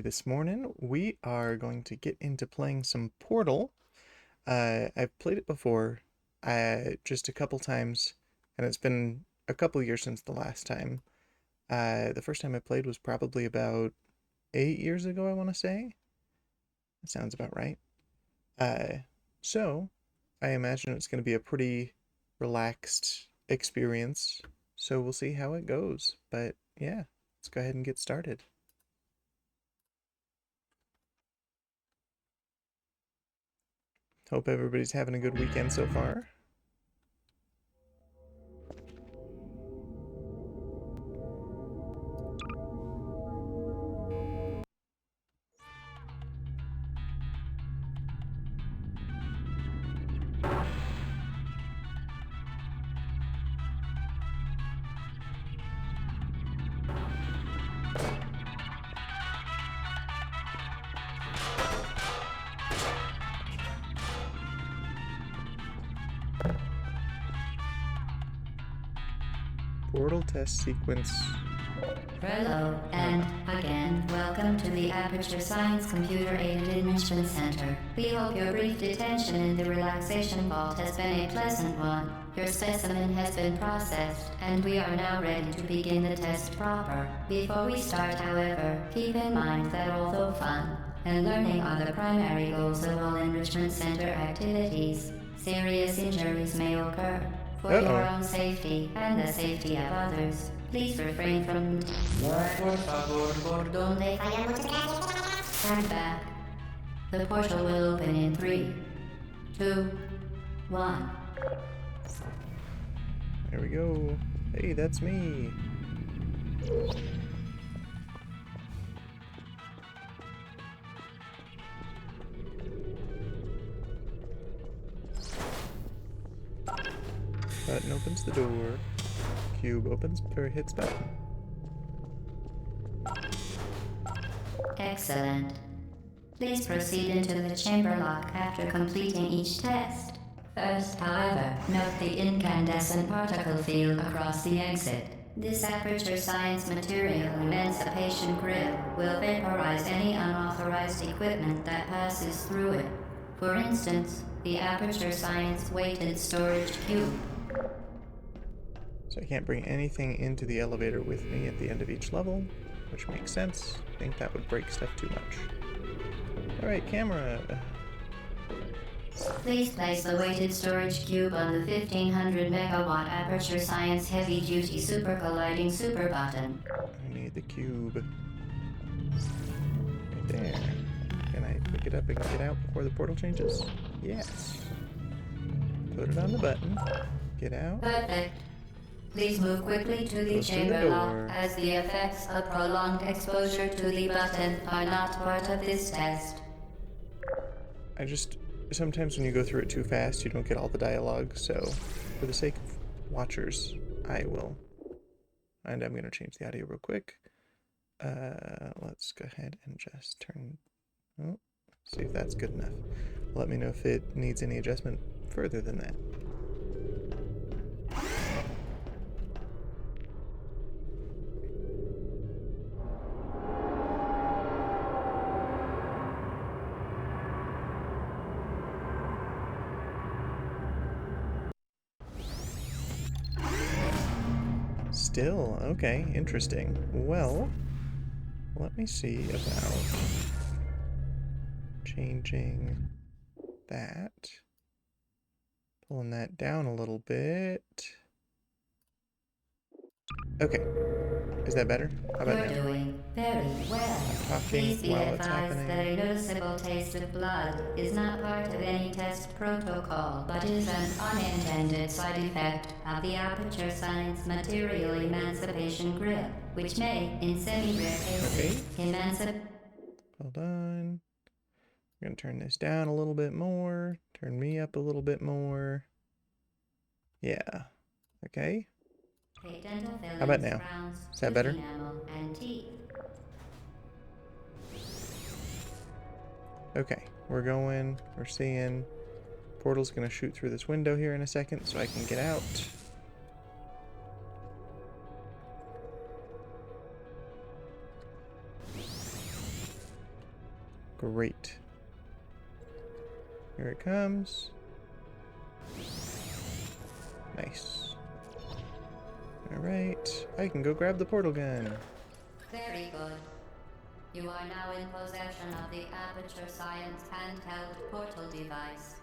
this morning we are going to get into playing some Portal. I've played it before, just a couple times, and it's been a couple years since the last time. The first time I played was probably about 8 years ago, I want to say. That sounds about right. Uh, so I imagine it's going to be a pretty relaxed experience, so we'll see how it goes. But yeah, let's go ahead and get started. Hope everybody's having a good weekend so far. Portal test sequence. Hello, and again, welcome to the Aperture Science Computer-Aided Enrichment Center. We hope your brief detention in the relaxation vault has been a pleasant one. Your specimen has been processed, and we are now ready to begin the test proper. Before we start, however, keep in mind that although fun and learning are the primary goals of all Enrichment Center activities, serious injuries may occur. For your own safety and the safety of others, please refrain from Stand back. The portal will open in 3, 2, 1. There we go. Hey, that's me. Button opens the door. Cube opens or hits button. Excellent. Please proceed into the chamber lock after completing each test. First, however, note the incandescent particle field across the exit. This Aperture Science Material Emancipation Grill will vaporize any unauthorized equipment that passes through it. For instance, the Aperture Science Weighted Storage Cube. So I can't bring anything into the elevator with me at the end of each level, which makes sense. I think that would break stuff too much. Alright, camera. Please place the weighted storage cube on the 1500 megawatt Aperture Science Heavy Duty Super Colliding Super button. I need the cube. Right there. Can I pick it up and get out before the portal changes? Yes. Put it on the button. Get out. Perfect. Please move quickly to the chamber lock, as the effects of prolonged exposure to the button are not part of this test. Sometimes when you go through it too fast, you don't get all the dialogue, so for the sake of watchers, I will. And I'm going to change the audio real quick. Let's go ahead and just turn... Oh, see if that's good enough. Let me know if it needs any adjustment further than that. Still, okay, interesting. Well, let me see about changing that. Pulling that down a little bit. Okay. Is that better? How about You're doing very well. Please be advised that a noticeable taste of blood is not part of any test protocol, but is an unintended side effect of the Aperture Science Material Emancipation Grill, which may, in semi-rare cases, Hold on. I'm going to turn this down a little bit more. Turn me up a little bit more. Yeah. Okay. How about now? Is that better? Okay, we're seeing. Portal's gonna shoot through this window here in a second so I can get out. Great. Here it comes. Nice. Alright, I can go grab the portal gun. Very good. You are now in possession of the Aperture Science handheld portal device.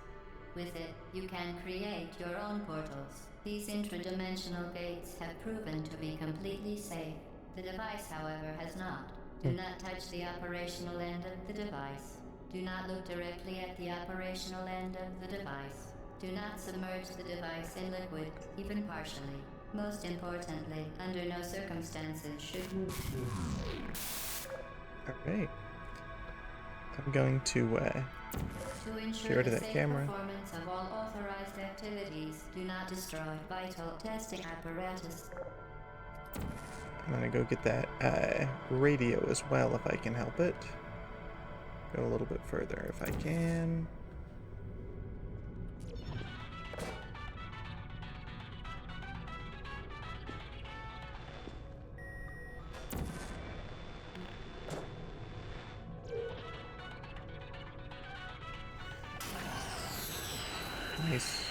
With it, you can create your own portals. These intradimensional gates have proven to be completely safe. The device, however, has not. Do not touch the operational end of the device. Do not look directly at the operational end of the device. Do not submerge the device in liquid, even partially. Most importantly, under no circumstances should you... Alright. I'm going to ensure get rid of the that safe camera. performance of all authorized activities, do not destroy vital testing apparatus. I'm gonna go get that radio as well if I can help it. Go a little bit further if I can. Nice.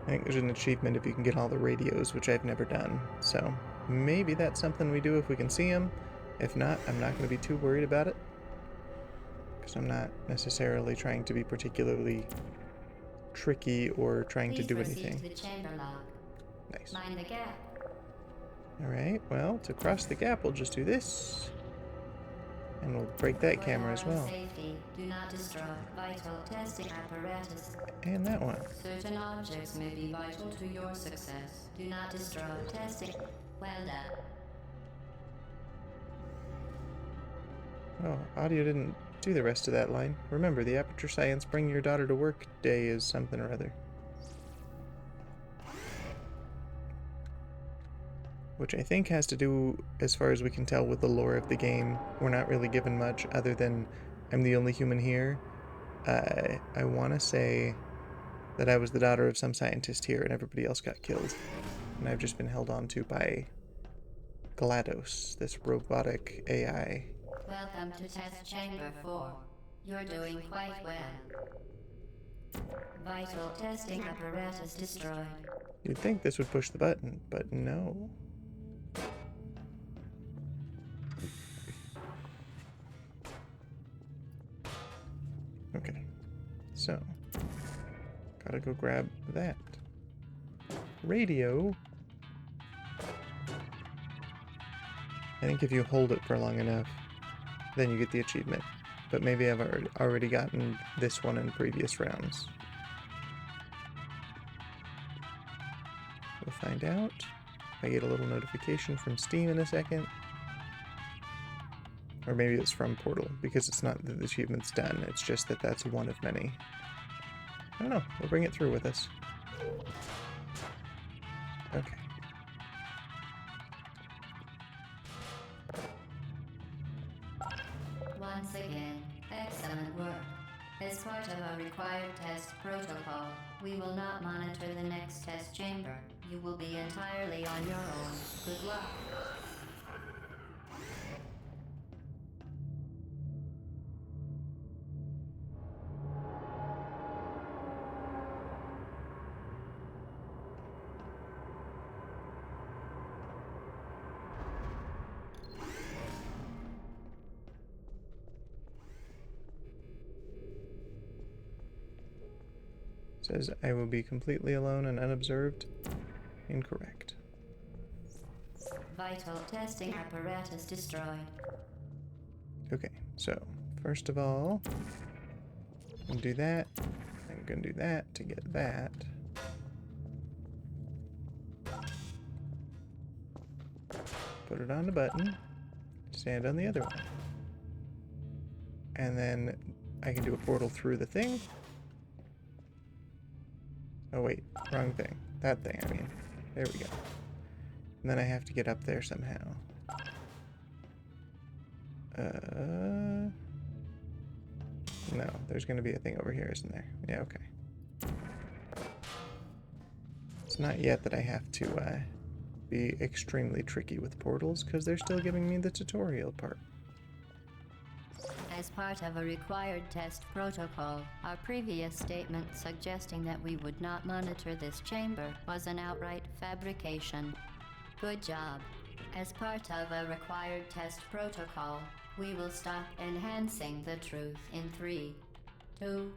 I think there's an achievement if you can get all the radios, which I've never done. So maybe that's something we do if we can see them. If not, I'm not going to be too worried about it. Because I'm not necessarily trying to be particularly tricky or trying to do anything. The chamber lock. Nice. Mind the gap. Alright, well, to cross the gap, we'll just do this. And we'll break that camera as well. Safety, do not destroy vital testing apparatus. And that one. Certain objects may be vital to your success. Do not destroy testing. Well done. Oh, audio didn't do the rest of that line. Remember, the Aperture Science Bring Your Daughter to Work Day is something or other. Which I think has to do, as far as we can tell, with the lore of the game. We're not really given much other than I'm the only human here. I want to say that I was the daughter of some scientist here and everybody else got killed. And I've just been held on to by GLaDOS, this robotic AI. Welcome to Test Chamber 4. You're doing quite well. Vital testing apparatus destroyed. You'd think this would push the button, but no. Okay, so gotta go grab that radio. I think if you hold it for long enough, then you get the achievement. But maybe I've already gotten this one in previous rounds. We'll find out. I get a little notification from Steam in a second. Or maybe it's from Portal, because it's not that the achievement's done, it's just that that's one of many. I don't know, we'll bring it through with us. Okay. Once again, excellent work. As part of our required test protocol, we will not monitor the next test chamber. You will be entirely on your own. Good luck. Says I will be completely alone and unobserved. Incorrect. Vital testing apparatus destroyed. Okay, so first of all, I'm gonna do that. I'm gonna do that to get that. Put it on the button. Stand on the other one. And then I can do a portal through the thing. Oh wait, wrong thing. That thing, I mean. There we go. And then I have to get up there somehow. No, there's gonna be a thing over here, isn't there? Yeah, okay. It's not yet that I have to be extremely tricky with portals, because they're still giving me the tutorial part. As part of a required test protocol, our previous statement suggesting that we would not monitor this chamber was an outright fabrication. Good job. As part of a required test protocol, we will stop enhancing the truth in 3, 2,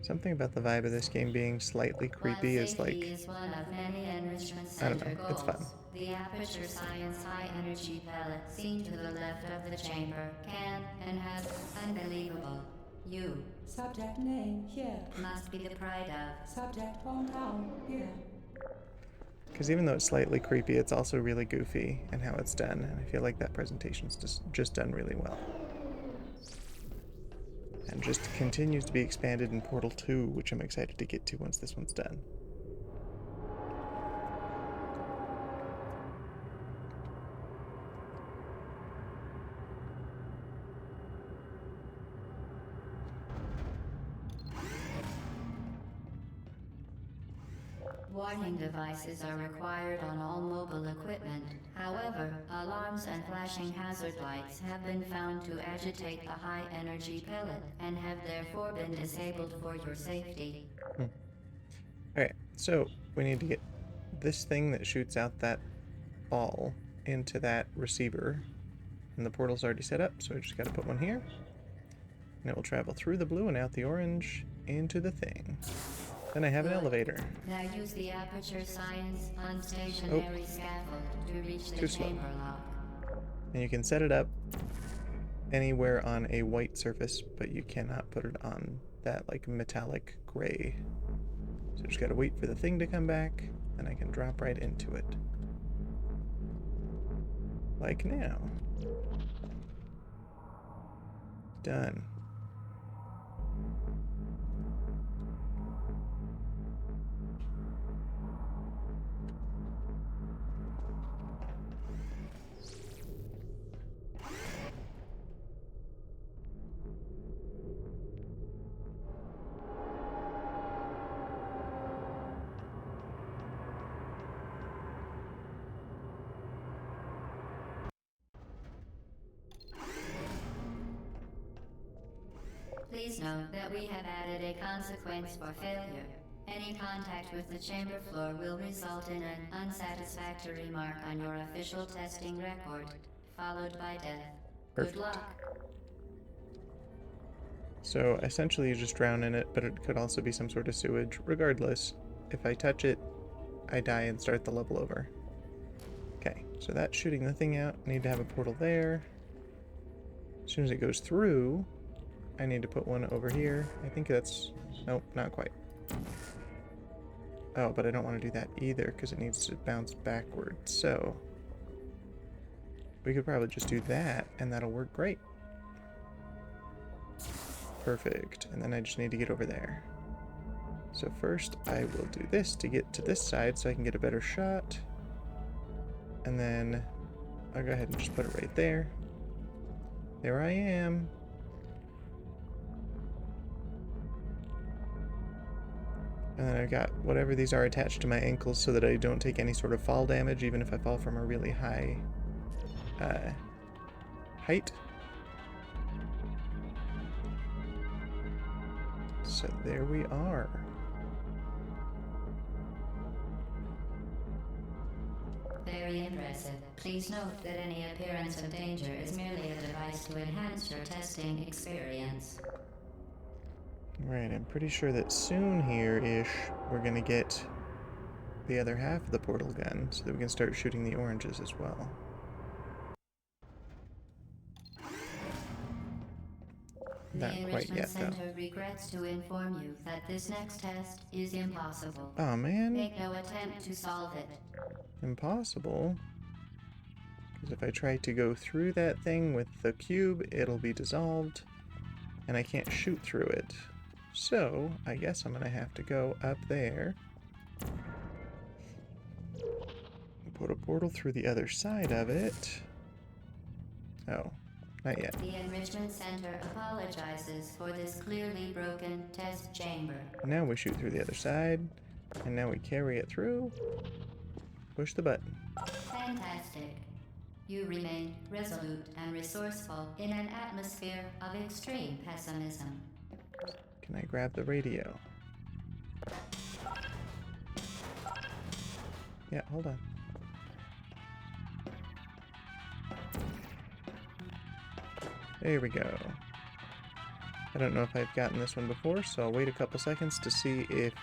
Something about the vibe of this game being slightly creepy is like, is one of many enrichment I don't know, center it's goals. fun. The Aperture Science High Energy Pellet seen to the left of the chamber can and has unbelievable. You. Subject name here. Must be the pride of. Subject hometown here. Because even though it's slightly creepy, it's also really goofy in how it's done, and I feel like that presentation's just done really well. And just continues to be expanded in Portal 2, which I'm excited to get to once this one's done. Warning devices are required on all mobile equipment. However, alarms and flashing hazard lights have been found to agitate the high energy pellet and have therefore been disabled for your safety. Alright, so we need to get this thing that shoots out that ball into that receiver. And the portal's already set up, so I just gotta put one here. And it will travel through the blue and out the orange into the thing. Then I have an elevator. Now use the Aperture Science unstationary scaffold to reach the Too slow. chamber lock. And you can set it up anywhere on a white surface, but you cannot put it on that like metallic gray. So just gotta wait for the thing to come back, and I can drop right into it. Like now. Done. Please note that we have added a consequence for failure. Any contact with the chamber floor will result in an unsatisfactory mark on your official testing record, followed by death. Perfect. Good luck. So essentially you just drown in it, but it could also be some sort of sewage. Regardless, if I touch it, I die and start the level over. Okay, so that's shooting the thing out. I need to have a portal there. As soon as it goes through, I need to put one over here. I think that's... Nope, not quite. Oh, but I don't want to do that either because it needs to bounce backwards. So we could probably just do that and that'll work great. Perfect. And then I just need to get over there. So first I will do this to get to this side so I can get a better shot. And then I'll go ahead and just put it right there. There I am. And then I've got whatever these are attached to my ankles so that I don't take any sort of fall damage, even if I fall from a really high height. So there we are. Very impressive. Please note that any appearance of danger is merely a device to enhance your testing experience. Right, I'm pretty sure that soon here-ish we're gonna get the other half of the portal gun so that we can start shooting the oranges as well. Not quite yet, though. The Enrichment Center regrets to inform you that this next test is impossible. Oh man, Make no attempt to solve it. impossible. Because if I try to go through that thing with the cube, it'll be dissolved, and I can't shoot through it. So, I guess I'm gonna have to go up there. Put a portal through the other side of it. Oh, not yet. The Enrichment Center apologizes for this clearly broken test chamber. Now we shoot through the other side, and now we carry it through. Push the button. Fantastic. You remain resolute and resourceful in an atmosphere of extreme pessimism. Can I grab the radio? Yeah, hold on. There we go. I don't know if I've gotten this one before, so I'll wait a couple seconds to see if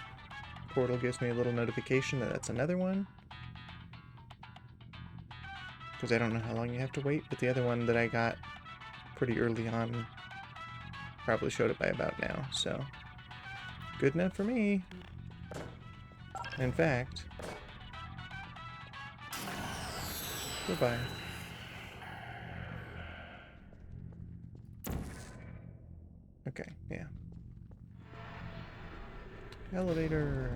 Portal gives me a little notification that that's another one. Because I don't know how long you have to wait, but the other one that I got pretty early on probably showed it by about now, so good enough for me. In fact, goodbye. Okay, yeah. Elevator.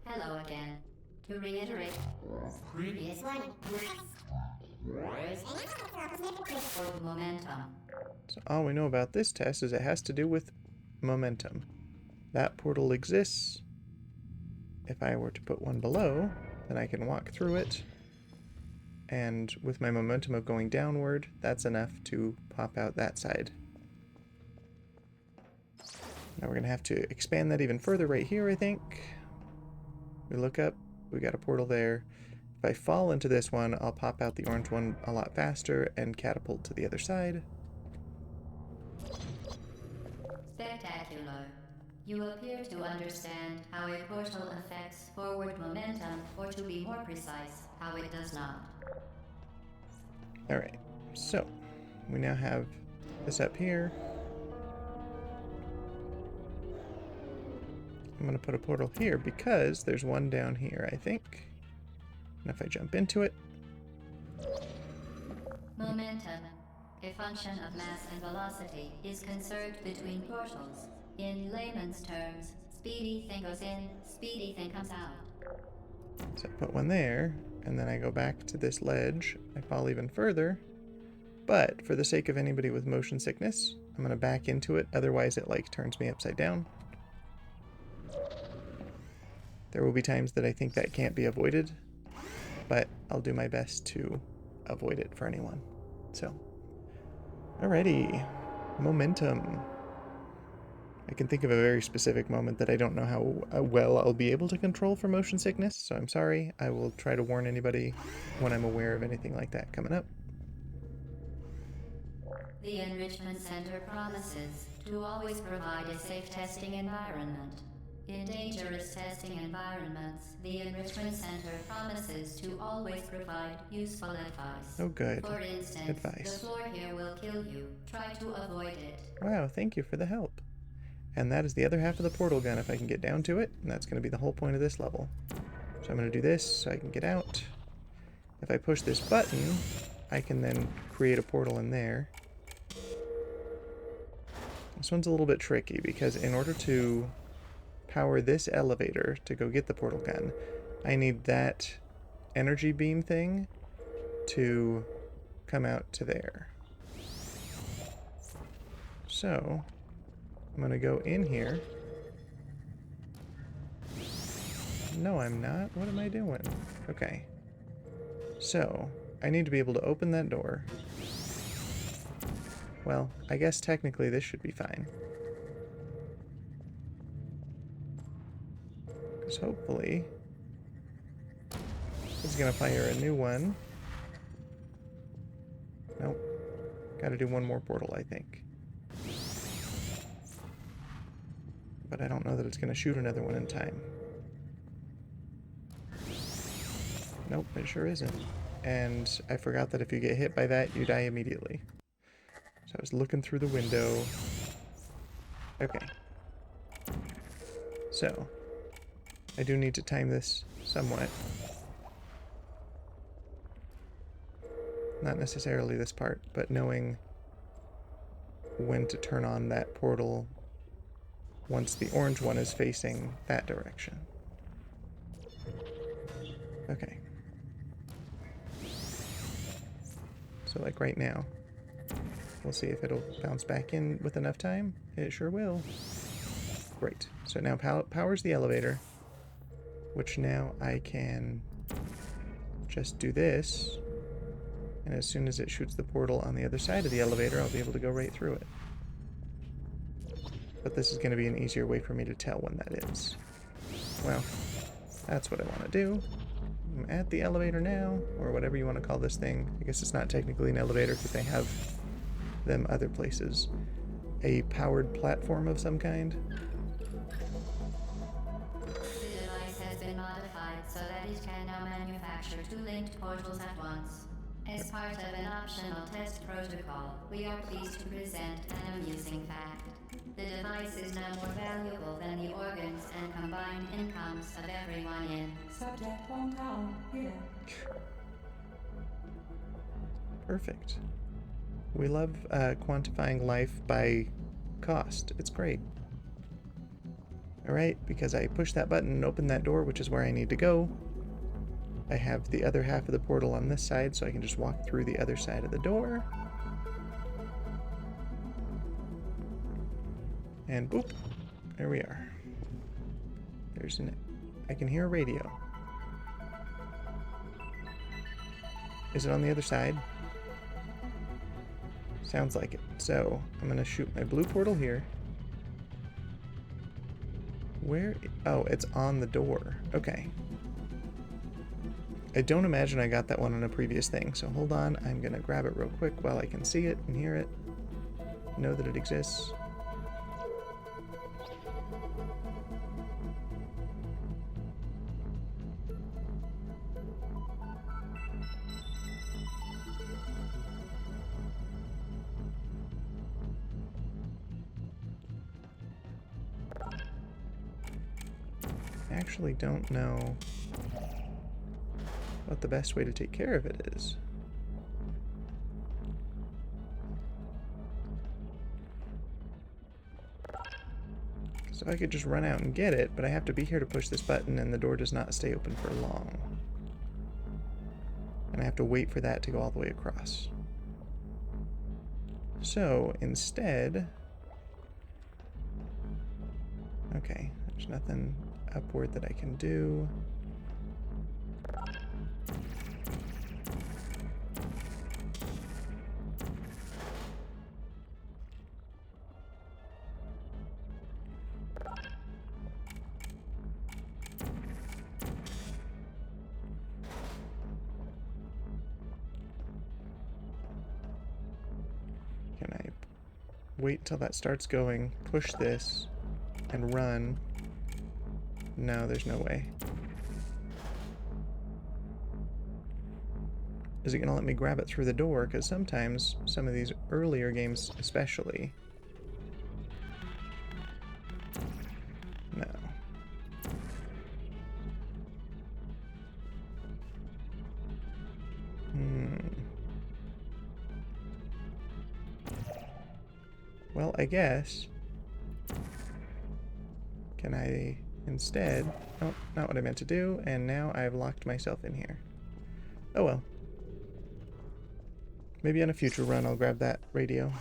Hello again. To reiterate, previous one. Momentum. So all we know about this test is it has to do with momentum. That portal exists. If I were to put one below, then I can walk through it. And with my momentum of going downward, that's enough to pop out that side. Now we're going to have to expand that even further right here, I think. We look up, we got a portal there. If I fall into this one, I'll pop out the orange one a lot faster and catapult to the other side. Spectacular. You appear to understand how a portal affects forward momentum, or to be more precise, how it does not. Alright, so we now have this up here. I'm going to put a portal here because there's one down here, I think. And if I jump into it... Momentum, a function of mass and velocity, is conserved between portals. In layman's terms, speedy thing goes in, speedy thing comes out. So I put one there, and then I go back to this ledge. I fall even further. But for the sake of anybody with motion sickness, I'm going to back into it, otherwise it like turns me upside down. There will be times that I think that can't be avoided, but I'll do my best to avoid it for anyone. So, alrighty, momentum. I can think of a very specific moment that I don't know how well I'll be able to control for motion sickness, so I'm sorry. I will try to warn anybody when I'm aware of anything like that coming up. The Enrichment Center promises to always provide a safe testing environment. In dangerous testing environments, the Enrichment Center promises to always provide useful advice. Oh, good. For instance, Advice. the floor here will kill you. Try to avoid it. Wow, thank you for the help. And that is the other half of the portal gun if I can get down to it, and that's going to be the whole point of this level. So I'm going to do this so I can get out. If I push this button, I can then create a portal in there. This one's a little bit tricky because in order to power this elevator to go get the portal gun, I need that energy beam thing to come out to there. So I'm going to go in here. No, I'm not. What am I doing? Okay. So I need to be able to open that door. Well, I guess technically this should be fine. Because hopefully it's going to fire a new one. Nope. Gotta do one more portal, I think. But I don't know that it's going to shoot another one in time. Nope, it sure isn't. and I forgot that if you get hit by that, you die immediately. So I was looking through the window. Okay. So, I do need to time this somewhat. Not necessarily this part, but knowing when to turn on that portal once the orange one is facing that direction. Okay. So like right now. We'll see if it'll bounce back in with enough time. It sure will. Great. So now powers the elevator, which now I can just do this. And as soon as it shoots the portal on the other side of the elevator, I'll be able to go right through it. But this is going to be an easier way for me to tell when that is. Well, that's what I want to do. I'm at the elevator now, or whatever you want to call this thing. I guess it's not technically an elevator because they have them other places. A powered platform of some kind. The device has been modified so that it can now manufacture two linked portals at once. As part of an optional test protocol, we are pleased to present an amusing fact. The device is now more valuable than the organs and combined incomes of everyone in. Subject hometown here. Perfect. We love quantifying life by cost. It's great. Alright, because I pushed that button and opened that door, which is where I need to go. I have the other half of the portal on this side, so I can just walk through the other side of the door. And boop, there we are. There's I can hear a radio. Is it on the other side? Sounds like it. So, I'm gonna shoot my blue portal here. Where? Oh, it's on the door. Okay. I don't imagine I got that one on a previous thing, so hold on. I'm gonna grab it real quick while I can see it and hear it. Know that it exists. I actually don't know what the best way to take care of it is. So I could just run out and get it, but I have to be here to push this button and the door does not stay open for long. And I have to wait for that to go all the way across. So instead... Okay, there's nothing upward that I can do. Can I wait until that starts going, push this, and run? No, there's no way. Is it going to let me grab it through the door? Because sometimes, some of these earlier games especially... No. Well, I guess... Can I instead... Oh, not what I meant to do, and now I've locked myself in here. Oh well. Maybe on a future run I'll grab that radio.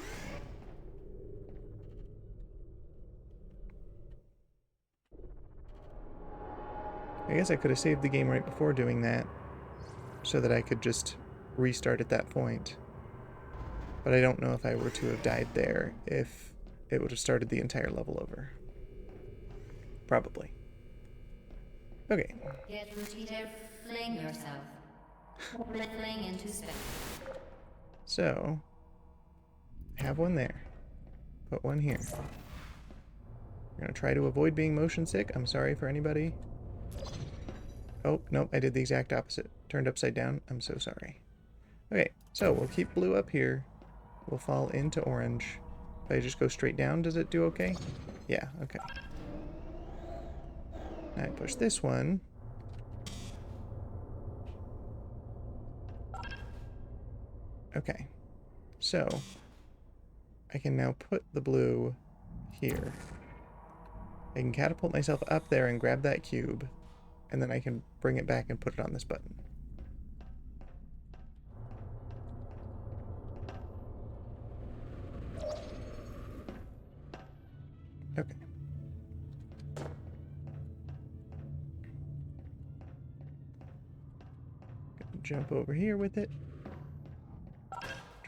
I guess I could have saved the game right before doing that, so that I could just restart at that point. But I don't know if I were to have died there, if it would have started the entire level over. Probably. Okay. Get ready to fling yourself. Fling into space. So, I have one there. Put one here. We're gonna try to avoid being motion sick. I'm sorry for anybody. Oh, nope, I did the exact opposite. turned upside down. I'm so sorry. Okay, so we'll keep blue up here. We'll fall into orange. If I just go straight down, does it do okay? Yeah, okay. Now I push this one. Okay, so I can now put the blue here. I can catapult myself up there and grab that cube, and then I can bring it back and put it on this button. Okay. Jump over here with it.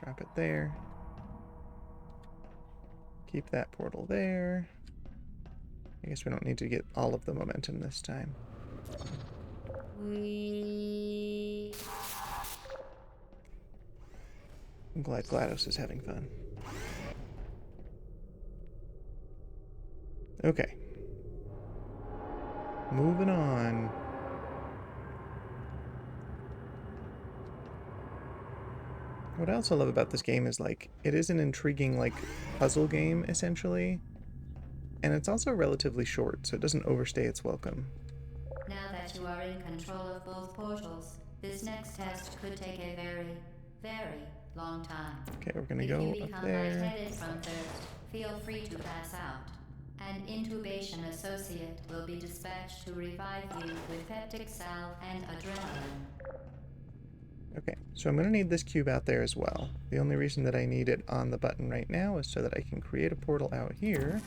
Drop it there. Keep that portal there. I guess we don't need to get all of the momentum this time. I'm glad GLaDOS is having fun. Okay. Moving on. What I also love about this game is, like, it is an intriguing, like, puzzle game, essentially. And it's also relatively short, so it doesn't overstay its welcome. Now that you are in control of both portals, this next test could take a very, very long time. Okay, we're gonna If go you up become there. lightheaded from thirst, feel free to pass out. An intubation associate will be dispatched to revive you with peptic salve and adrenaline. Okay, so I'm gonna need this cube out there as well. The only reason that I need it on the button right now is so that I can create a portal out here.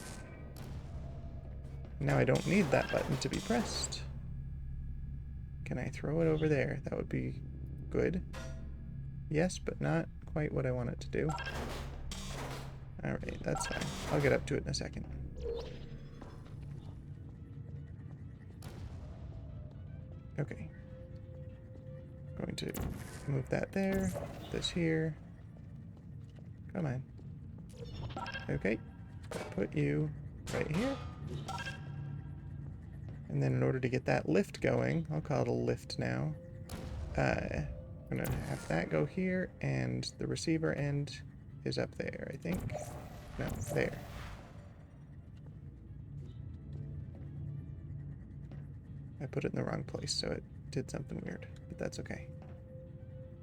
Now I don't need that button to be pressed. Can I throw it over there? That would be good. Yes, but not quite what I want it to do. Alright, that's fine. I'll get up to it in a second. Okay. Going to move that there, this here. Come on. Okay. Put you right here. And then in order to get that lift going, I'll call it a lift now. I'm gonna have that go here, and the receiver end is up there, I think. No, there. I put it in the wrong place, so it did something weird, but that's okay.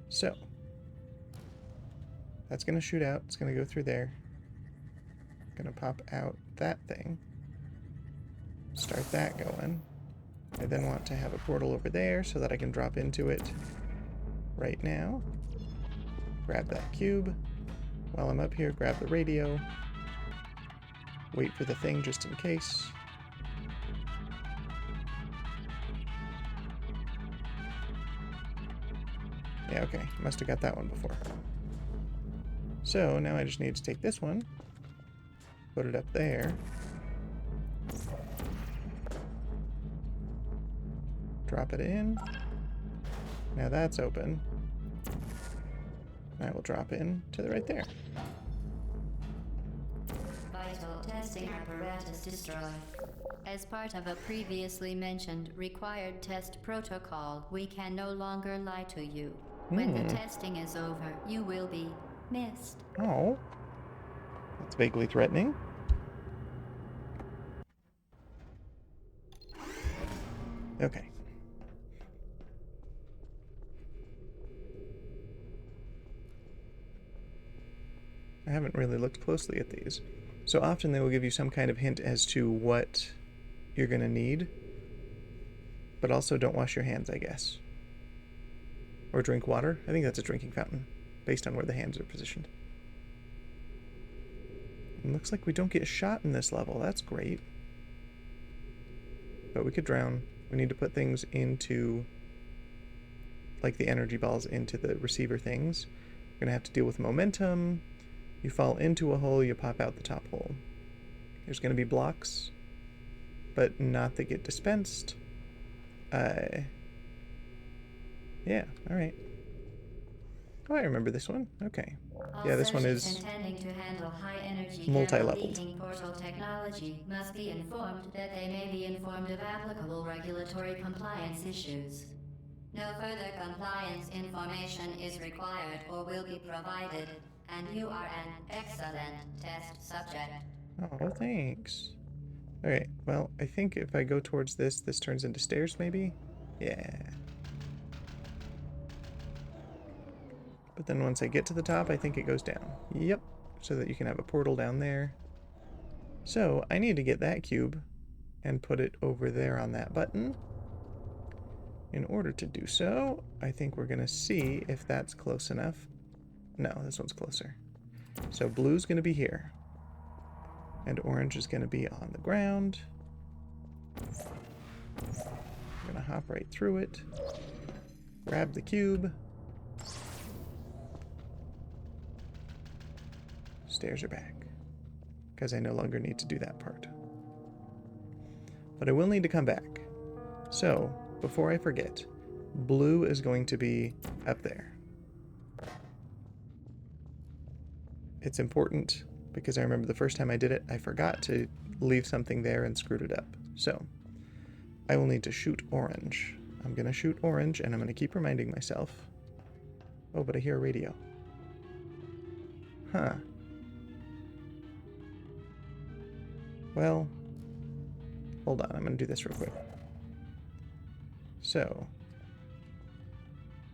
So, that's gonna shoot out, it's gonna go through there. Gonna pop out that thing. Start that going. I then want to have a portal over there so that I can drop into it right now. Grab that cube. While I'm up here, grab the radio. Wait for the thing just in case. Yeah, okay. Must have got that one before. So now I just need to take this one, put it up there. Drop it in. Now that's open. I will drop in to the right there. Vital testing apparatus destroyed. As part of a previously mentioned required test protocol, we can no longer lie to you. When the testing is over, you will be missed. Oh. That's vaguely threatening. Okay. I haven't really looked closely at these. So often they will give you some kind of hint as to what you're going to need, but also don't wash your hands, I guess. Or drink water. I think that's a drinking fountain, based on where the hands are positioned. It looks like we don't get shot in this level. That's great. But we could drown. We need to put things into, like the energy balls into the receiver things. We're going to have to deal with momentum. You fall into a hole, you pop out the top hole. There's going to be blocks, but not that get dispensed. Yeah, alright. Oh, I remember this one. Okay. Yeah, this one is intending to handle high-energy multi-leveled. leaking portal technology must be informed that they may be informed of applicable regulatory compliance issues. No further compliance information is required or will be provided, and you are an excellent test subject. Oh, thanks. Alright, well, I think if I go towards this, this turns into stairs, maybe? Yeah. But then once I get to the top, I think it goes down. Yep, so that you can have a portal down there. So, I need to get that cube and put it over there on that button. In order to do so, I think we're going to see if that's close enough. No, this one's closer. So blue's going to be here. And orange is going to be on the ground. I'm going to hop right through it. Grab the cube. Stairs are back. Because I no longer need to do that part. But I will need to come back. So, before I forget, blue is going to be up there. It's important because I remember the first time I did it, I forgot to leave something there and screwed it up. So, I will need to shoot orange. I'm going to shoot orange, and I'm going to keep reminding myself. Oh, but I hear a radio. Huh. Well, hold on. I'm going to do this real quick. So,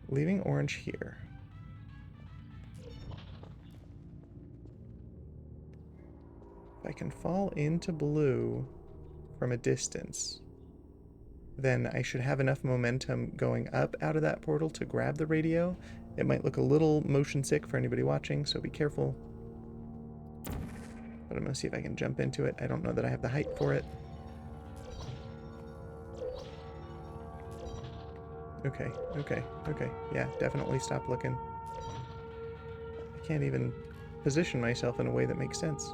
leaving orange here. If I can fall into blue from a distance, then I should have enough momentum going up out of that portal to grab the radio. It might look a little motion sick for anybody watching, so be careful. But I'm going to see if I can jump into it. I don't know that I have the height for it. Okay, okay, okay. Yeah, definitely stop looking. I can't even position myself in a way that makes sense.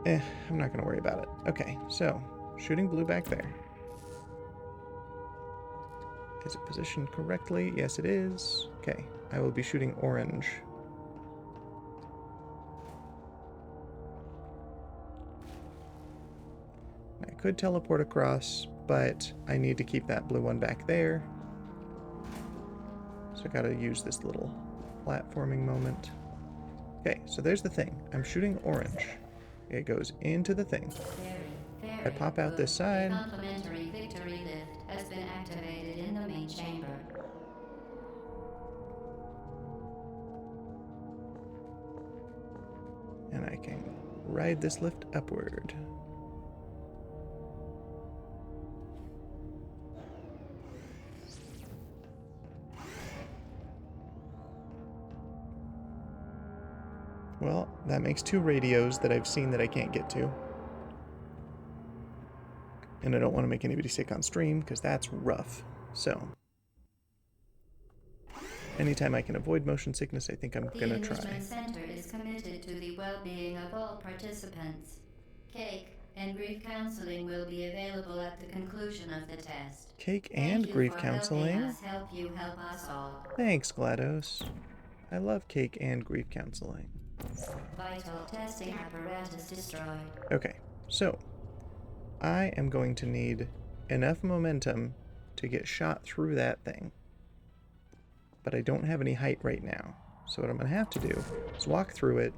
I'm not going to worry about it. Okay, so, shooting blue back there. Is it positioned correctly? Yes, it is. Okay, I will be shooting orange. I could teleport across, but I need to keep that blue one back there. So I gotta use this little platforming moment. Okay, so there's the thing. I'm shooting orange. It goes into the thing. I pop out this side. A complimentary victory lift has been activated in the main chamber. And I can ride this lift upward. Well, that makes 2 radios that I've seen that I can't get to. And I don't want to make anybody sick on stream, because that's rough. So, anytime I can avoid motion sickness, I think I'm going to try. The Enrichment Center is committed to the well-being of all participants. Cake and grief counseling will be available at the conclusion of the test. Cake and grief counseling? Help you help us all. Thanks, GLaDOS. I love cake and grief counseling. Vital testing apparatus destroyed. Okay, so I am going to need enough momentum to get shot through that thing. But I don't have any height right now. So what I'm going to have to do is walk through it.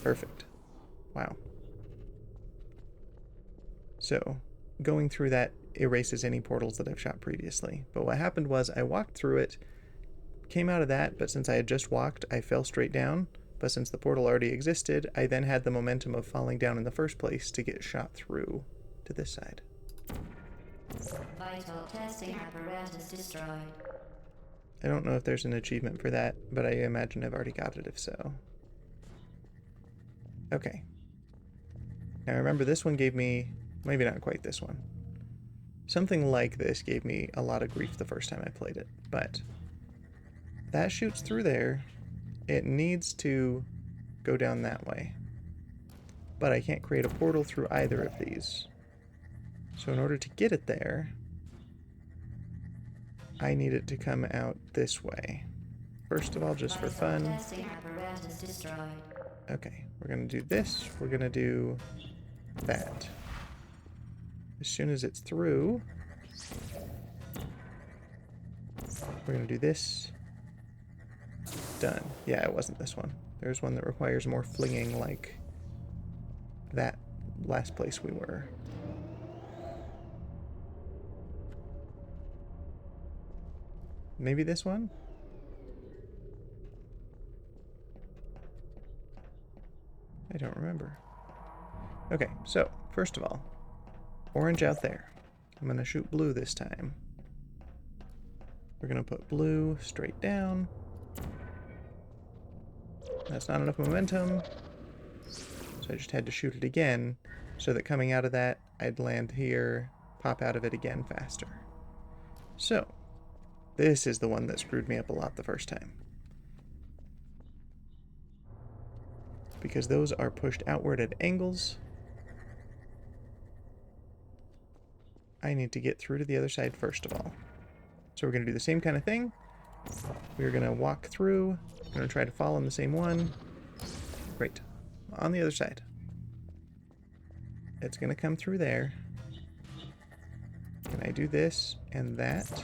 Perfect. Wow. So, going through that erases any portals that I've shot previously. But what happened was I walked through it, came out of that, but since I had just walked, I fell straight down. But since the portal already existed, I then had the momentum of falling down in the first place to get shot through to this side. Vital testing apparatus destroyed. I don't know if there's an achievement for that, but I imagine I've already got it if so. Okay. Now remember, this one gave me, maybe not quite this one. Something like this gave me a lot of grief the first time I played it, but that shoots through there. It needs to go down that way. But I can't create a portal through either of these. So in order to get it there, I need it to come out this way. First of all, just for fun. Okay, we're gonna do this. We're gonna do that. As soon as it's through, We're going to do this. Done. Yeah, it wasn't this one. There's one that requires more flinging like that last place we were. Maybe this one? I don't remember. Okay, so, first of all, orange out there. I'm going to shoot blue this time. We're going to put blue straight down. That's not enough momentum. So I just had to shoot it again so that coming out of that, I'd land here, pop out of it again faster. So, this is the one that screwed me up a lot the first time. Because those are pushed outward at angles, I need to get through to the other side first of all. So we're going to do the same kind of thing. We're going to walk through. We're going to try to fall on the same one. Great. On the other side. It's going to come through there. Can I do this and that?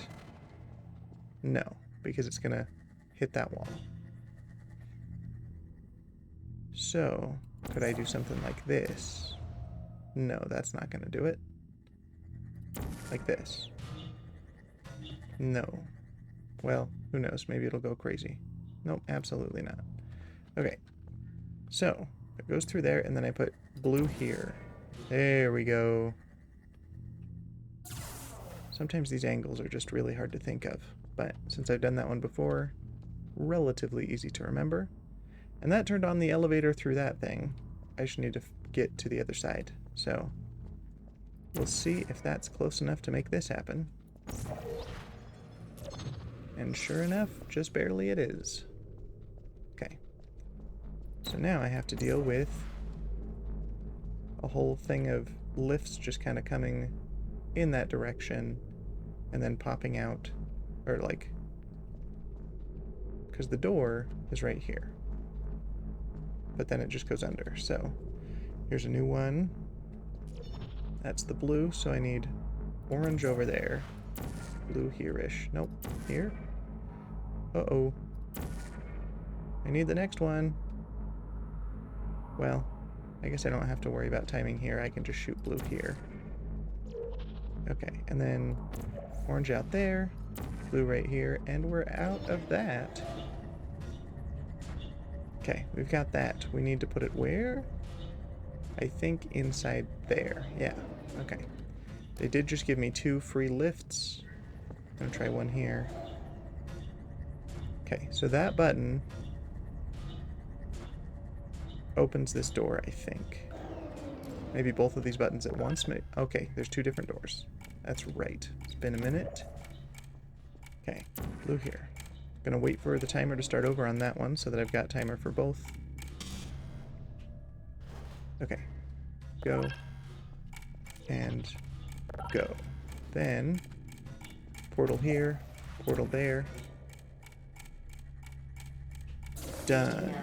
No, because it's going to hit that wall. So, could I do something like this? No, that's not going to do it. Like this. No. Well, who knows? Maybe it'll go crazy. Nope, absolutely not. Okay. So, it goes through there, and then I put blue here. There we go. Sometimes these angles are just really hard to think of, but since I've done that one before, relatively easy to remember. And that turned on the elevator through that thing. I just need to get to the other side. So, we'll see if that's close enough to make this happen. And sure enough, just barely it is. Okay. So now I have to deal with a whole thing of lifts just kind of coming in that direction and then popping out, or like, because the door is right here. But then it just goes under. So here's a new one. That's the blue, so I need orange over there. Blue here-ish. Nope, here. Uh-oh. I need the next one. Well, I guess I don't have to worry about timing here. I can just shoot blue here. Okay, and then orange out there, blue right here, and we're out of that. Okay, we've got that. We need to put it where? I think inside there. Yeah, okay. They did just give me 2 free lifts. I'm gonna try one here. Okay, so that button opens this door, I think. Maybe both of these buttons at once? Okay, there's 2 different doors. That's right. It's been a minute. Okay, blue here. Gonna wait for the timer to start over on that one so that I've got timer for both. Okay. Go. And go. Then, portal here, portal there. Done.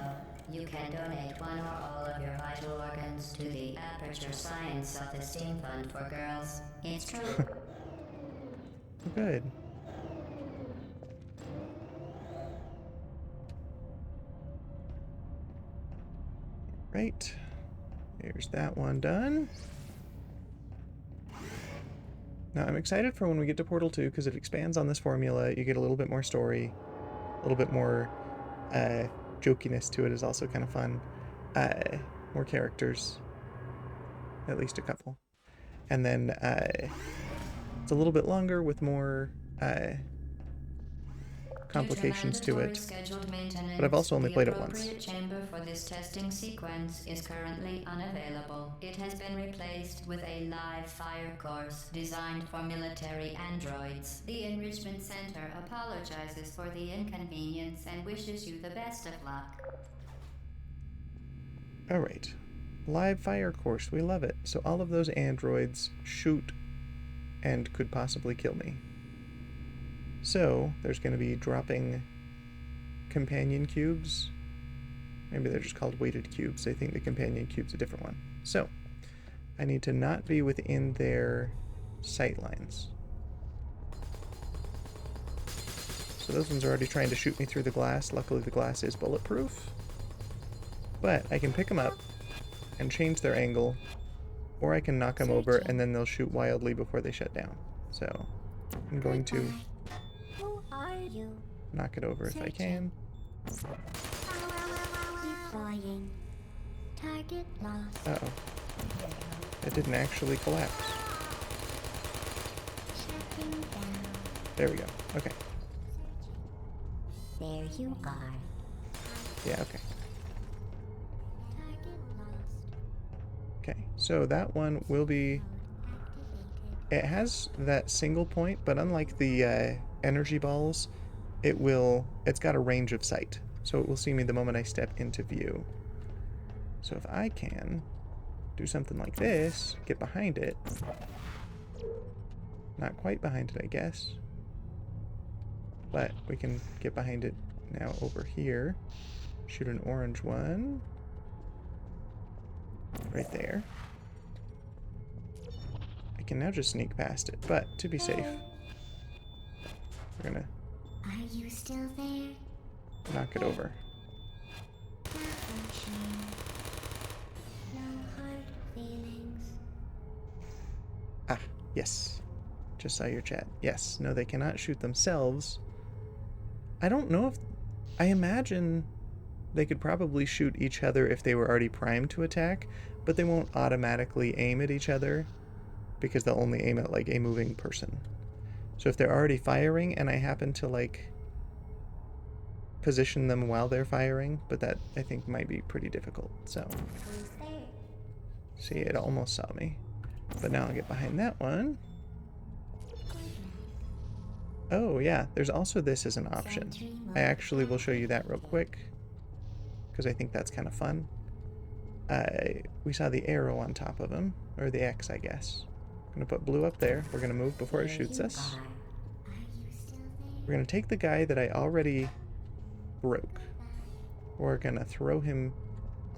You can donate one or all of your vital organs to the Aperture Science Self-Esteem Fund for Girls. It's true. Good. Right. There's that one done. Now I'm excited for when we get to Portal 2 because it expands on this formula. You get a little bit more story, a little bit more jokiness to it is also kind of fun. More characters, at least a couple. And then it's a little bit longer with more complications to it. But I've also only played it once. The appropriate chamber for this testing sequence is currently unavailable. It has been replaced with a live fire course designed for military androids. The Enrichment Center apologizes for the inconvenience and wishes you the best of luck. Alright. Live fire course, we love it. So all of those androids shoot and could possibly kill me. So, there's going to be dropping companion cubes. Maybe they're just called weighted cubes. I think the companion cube's a different one. So, I need to not be within their sight lines. So those ones are already trying to shoot me through the glass. Luckily the glass is bulletproof. But I can pick them up and change their angle, or I can knock them over and then they'll shoot wildly before they shut down. So I'm going to Who are you? knock it over if I can. Deploying. Target lost. Uh-oh. It didn't actually collapse. Shutting down. There we go. Okay. There you are. Yeah, okay. Target lost. Okay, so that one will be... It has that single point, but unlike the energy balls, it's got a range of sight. So it will see me the moment I step into view. So if I can do something like this, get behind it. Not quite behind it, I guess. But we can get behind it now over here. Shoot an orange one. Right there. I can now just sneak past it, but to be safe, we're gonna Are you still there? knock it over. No hard feelings. Ah, yes. Just saw your chat. Yes, no, they cannot shoot themselves. I don't know if... I imagine they could probably shoot each other if they were already primed to attack, but they won't automatically aim at each other because they'll only aim at, like, a moving person. So if they're already firing and I happen to, like, position them while they're firing, but that, I think, might be pretty difficult, so... Who's there? See, it almost saw me. But now I'll get behind that one. Oh, yeah, there's also this as an option. I actually will show you that real quick, because I think that's kind of fun. We saw the arrow on top of him, or the X, I guess. I'm going to put blue up there. We're going to move before it shoots us. We're going to take the guy that I already broke. We're going to throw him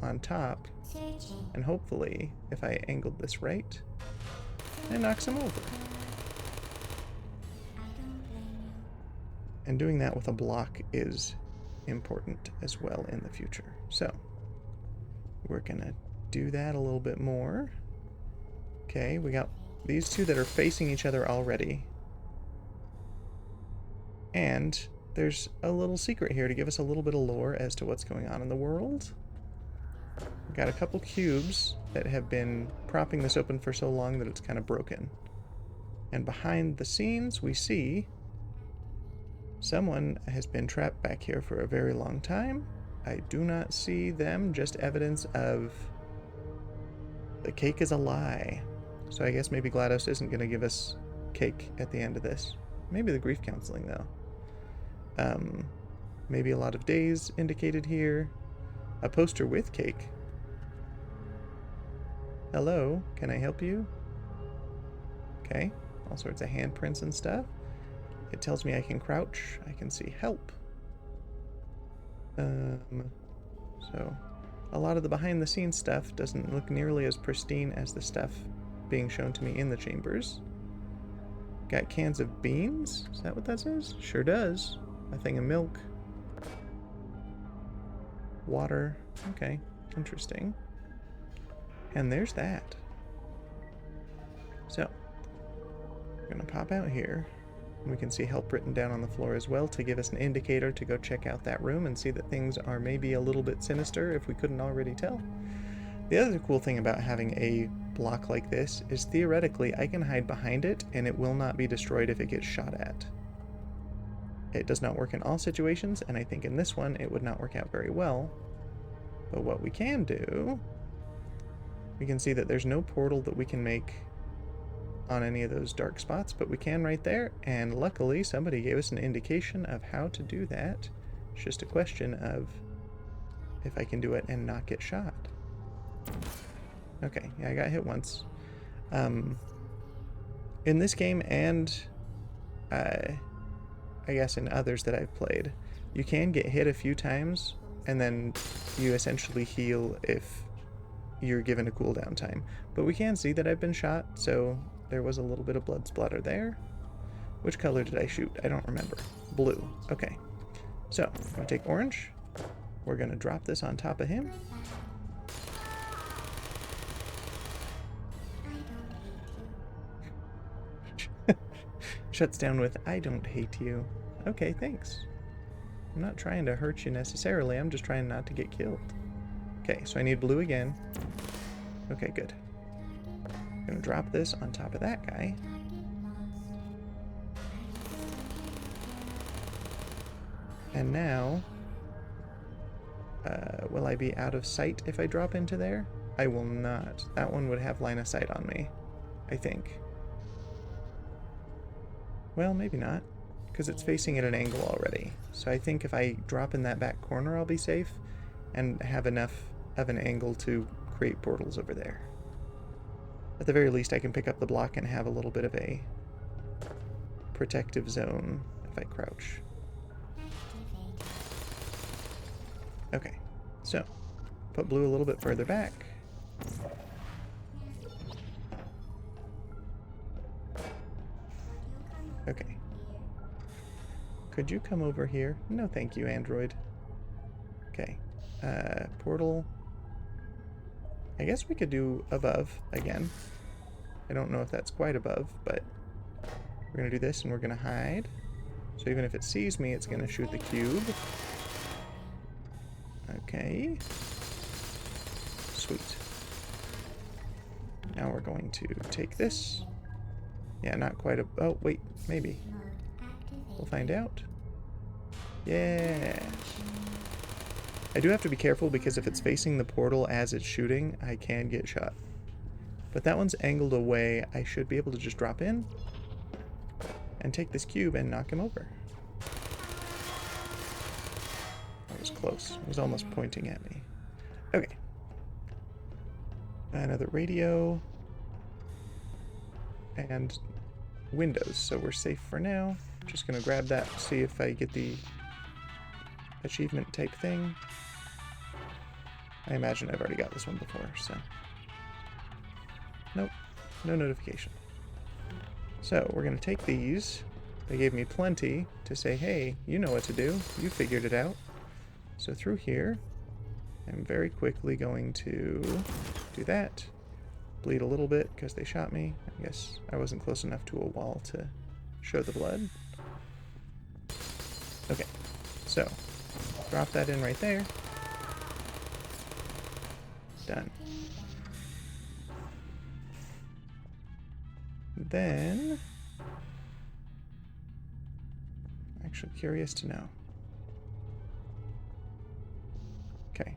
on top, and hopefully, if I angled this right, it knocks him over. And doing that with a block is important as well in the future. So, we're gonna do that a little bit more. Okay, we got these two that are facing each other already. And there's a little secret here to give us a little bit of lore as to what's going on in the world. We've got a couple cubes that have been propping this open for so long that it's kind of broken. And behind the scenes, we see someone has been trapped back here for a very long time. I do not see them, just evidence of the cake is a lie. So I guess maybe GLaDOS isn't going to give us cake at the end of this. Maybe the grief counseling, though. Maybe a lot of days indicated here. A poster with cake. Hello, can I help you? Okay, all sorts of handprints and stuff. It tells me I can crouch. I can see help. So, a lot of the behind-the-scenes stuff doesn't look nearly as pristine as the stuff being shown to me in the chambers. Got cans of beans? Is that what that says? Sure does. A thing of milk. Water. Okay, interesting. And there's that. So, we're gonna pop out here. We can see help written down on the floor as well to give us an indicator to go check out that room and see that things are maybe a little bit sinister if we couldn't already tell. The other cool thing about having a block like this is theoretically I can hide behind it and it will not be destroyed if it gets shot at. It does not work in all situations, and I think in this one it would not work out very well. But what we can do, we can see that there's no portal that we can make on any of those dark spots, but we can right there, and luckily somebody gave us an indication of how to do that. It's just a question of if I can do it and not get shot. Okay, yeah, I got hit once. In this game, and I guess in others that I've played, you can get hit a few times, and then you essentially heal if you're given a cooldown time. But we can see that I've been shot, so there was a little bit of blood splatter there. Which color did I shoot? I don't remember. blue. Okay. So, I'm going to take orange. We're going to drop this on top of him. Shuts down with, I don't hate you. Okay, thanks. I'm not trying to hurt you necessarily. I'm just trying not to get killed. Okay, so I need blue again. Okay, good. I'm going to drop this on top of that guy. And now, will I be out of sight if I drop into there? I will not. That one would have line of sight on me, I think. Well, maybe not, because it's facing at an angle already. So I think if I drop in that back corner, I'll be safe and have enough of an angle to create portals over there. At the very least, I can pick up the block and have a little bit of a protective zone if I crouch. Okay, so put blue a little bit further back. Okay. Could you come over here? No, thank you, Android. Okay. Portal. I guess we could do above again. I don't know if that's quite above, but we're going to do this and we're going to hide. So even if it sees me, it's going to shoot the cube. Okay. Sweet. Now we're going to take this. Yeah, not quite a... Oh, wait, maybe. We'll find out. Yeah. I do have to be careful because if it's facing the portal as it's shooting, I can get shot. But that one's angled away. I should be able to just drop in and take this cube and knock him over. That was close. It was almost pointing at me. Okay. Another radio. And windows, so we're safe for now. Just gonna grab that, see if I get the achievement type thing. I imagine I've already got this one before, so. Nope, no notification. So we're gonna take these. They gave me plenty to say, hey, you know what to do. You figured it out. So through here, I'm very quickly going to do that. Bleed a little bit because they shot me. I guess I wasn't close enough to a wall to show the blood. Okay, so drop that in right there. Done. Then, I'm actually curious to know. Okay.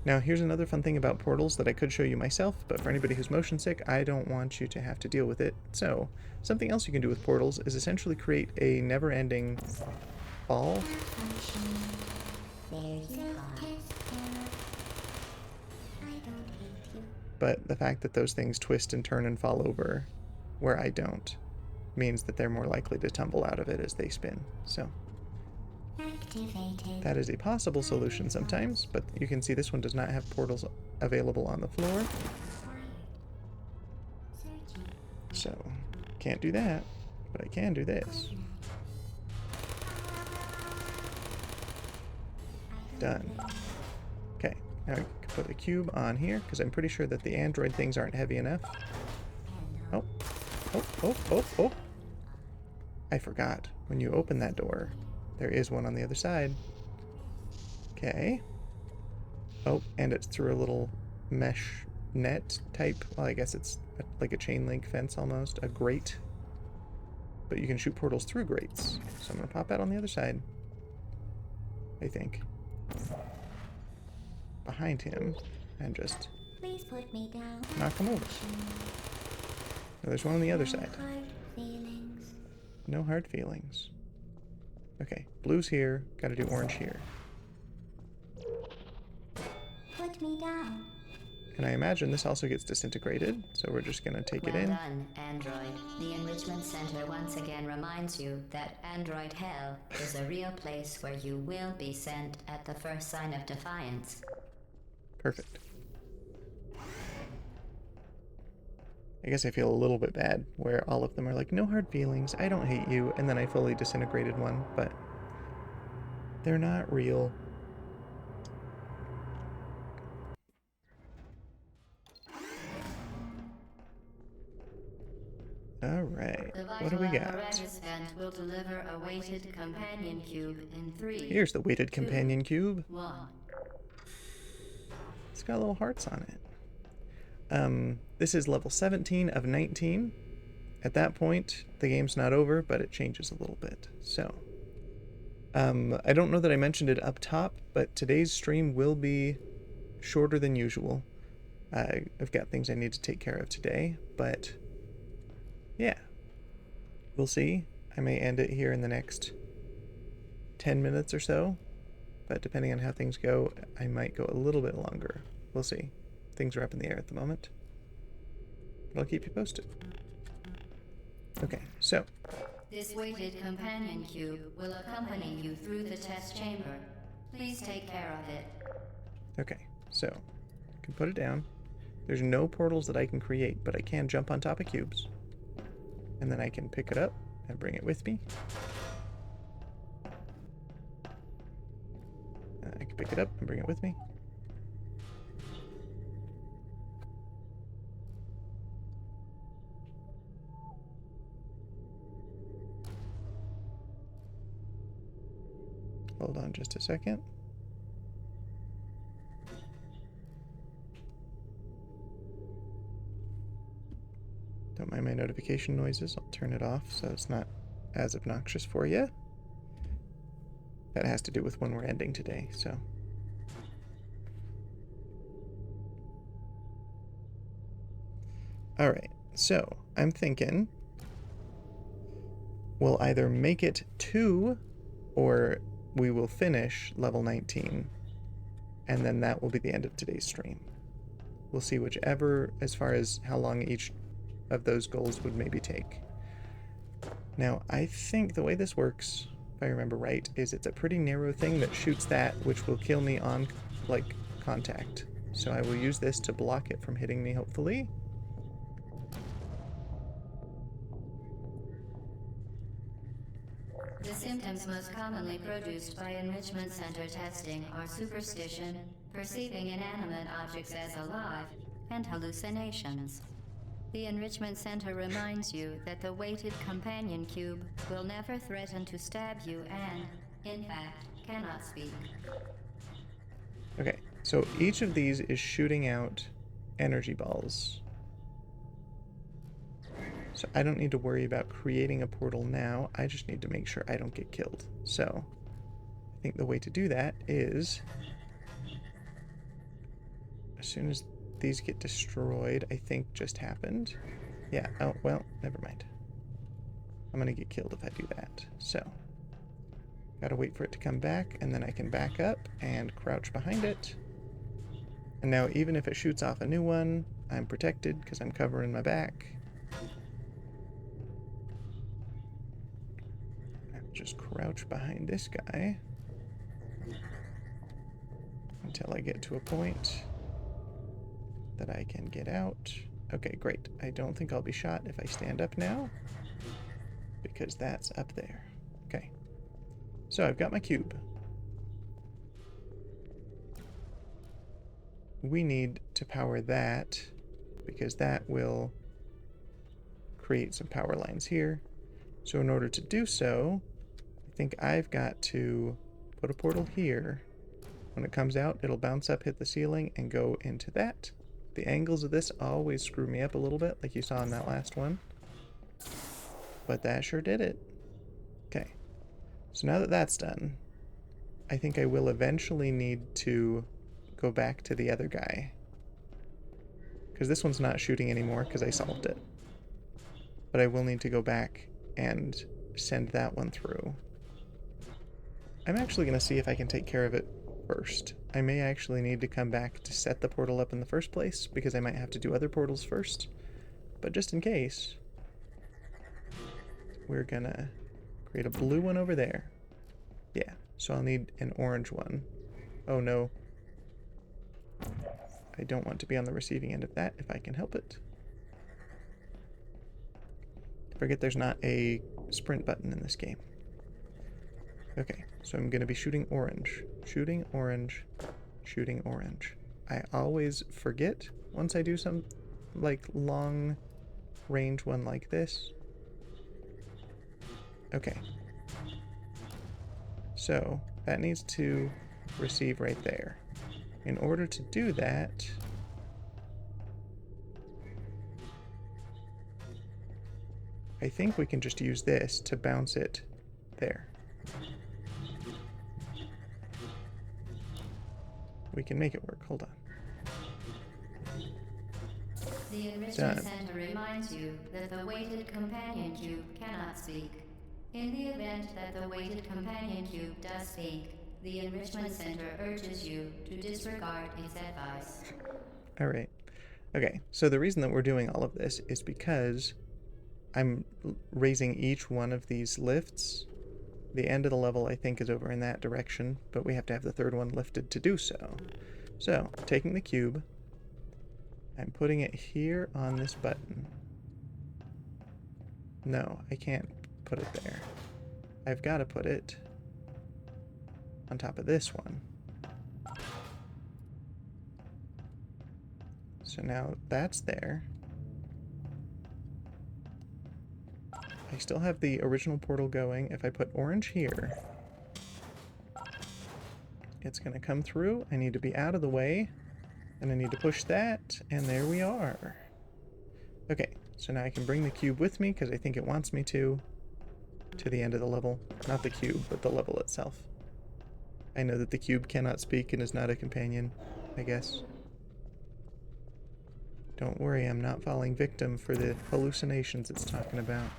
Now, here's another fun thing about portals that I could show you myself, but for anybody who's motion sick, I don't want you to have to deal with it. So, something else you can do with portals is essentially create a never-ending ball. But the fact that those things twist and turn and fall over where I don't means that they're more likely to tumble out of it as they spin. So that is a possible solution sometimes, but you can see this one does not have portals available on the floor. So, can't do that, but I can do this. Done. Okay, now I can put the cube on here, because I'm pretty sure that the android things aren't heavy enough. Oh, oh, oh, oh, oh. I forgot. When you open that door, there is one on the other side. Okay. Oh, and it's through a little mesh net type. Well, I guess it's like a chain link fence almost. A grate. But you can shoot portals through grates. So I'm going to pop out on the other side. I think. Behind him. And just Please put me down. knock him over. Oh, there's one on the other side. No hard feelings. Okay, blue's here. Gotta do orange here. Put me down. And I imagine this also gets disintegrated, so we're just gonna take it in. Well done, Android. The Enrichment Center once again reminds you that Android Hell is a real place where you will be sent at the first sign of defiance. Perfect. I guess I feel a little bit bad where all of them are like, no hard feelings, I don't hate you, and then I fully disintegrated one, but they're not real. Alright, The what do vital we got? apparatus vent will deliver a weighted companion cube in 3, Here's the weighted 2, companion cube. 1. It's got little hearts on it. This is level 17 of 19. At that point, the game's not over, but it changes a little bit. So, I don't know that I mentioned it up top, but today's stream will be shorter than usual. I've got things I need to take care of today, but yeah, we'll see. I may end it here in the next 10 minutes or so, but depending on how things go, I might go a little bit longer. We'll see. Things are up in the air at the moment, but I'll keep you posted. Okay, so This weighted companion cube will accompany you through the test chamber. Please take care of it. okay, so I can put it down. There's no portals that I can create, but I can jump on top of cubes. And then I can pick it up and bring it with me. I can pick it up and bring it with me. Hold on just a second. Don't mind my notification noises. I'll turn it off so it's not as obnoxious for you. That has to do with when we're ending today, so. Alright, so I'm thinking we'll either make it 2 or we will finish level 19, and then that will be the end of today's stream. We'll see whichever, as far as how long each of those goals would maybe take. Now, I think the way this works, if I remember right, is it's a pretty narrow thing that shoots that, which will kill me on, like, contact. So I will use this to block it from hitting me, hopefully. The symptoms most commonly produced by enrichment center testing are superstition, perceiving inanimate objects as alive, and hallucinations. The enrichment center reminds you that the weighted companion cube will never threaten to stab you and, in fact, cannot speak. Okay, so each of these is shooting out energy balls. So I don't need to worry about creating a portal now. I just need to make sure I don't get killed. So I think the way to do that is, as soon as these get destroyed, I think just happened. Yeah, oh, well, never mind. I'm gonna get killed if I do that. So, gotta wait for it to come back, and then I can back up and crouch behind it. And now even if it shoots off a new one, I'm protected because I'm covering my back. Just crouch behind this guy until I get to a point that I can get out. Okay, great. I don't think I'll be shot if I stand up now, because that's up there. Okay. So I've got my cube. We need to power that, because that will create some power lines here. So in order to do so, I think I've got to put a portal here. When it comes out, it'll bounce up, hit the ceiling, and go into that. The angles of this always screw me up a little bit, like you saw in that last one. But that sure did it. Okay. So now that that's done, I think I will eventually need to go back to the other guy. Because this one's not shooting anymore because I solved it. But I will need to go back and send that one through. I'm actually going to see if I can take care of it first. I may actually need to come back to set the portal up in the first place, because I might have to do other portals first. But just in case, we're gonna create a blue one over there. Yeah, so I'll need an orange one. Oh no. I don't want to be on the receiving end of that if I can help it. forget there's not a sprint button in this game. Okay, so I'm going to be shooting orange. Shooting orange. Shooting orange. I always forget once I do some, like, long range one like this. Okay. So, that needs to receive right there. In order to do that, I think we can just use this to bounce it there. We can make it work. Hold on. The Enrichment Done. Center reminds you that the weighted companion cube cannot speak. In the event that the weighted companion cube does speak, the Enrichment Center urges you to disregard its advice. All right. Okay, so the reason that we're doing all of this is because I'm raising each one of these lifts. The end of the level, I think, is over in that direction, but we have to have the third one lifted to do so. So, taking the cube, I'm putting it here on this button. No, I can't put it there. I've got to put it on top of this one. So now that's there. I still have the original portal going. If I put orange here, it's going to come through. I need to be out of the way, and I need to push that, and there we are. Okay, so now I can bring the cube with me, because I think it wants me to the end of the level. Not the cube, but the level itself. I know that the cube cannot speak and is not a companion, I guess. Don't worry, I'm not falling victim for the hallucinations it's talking about.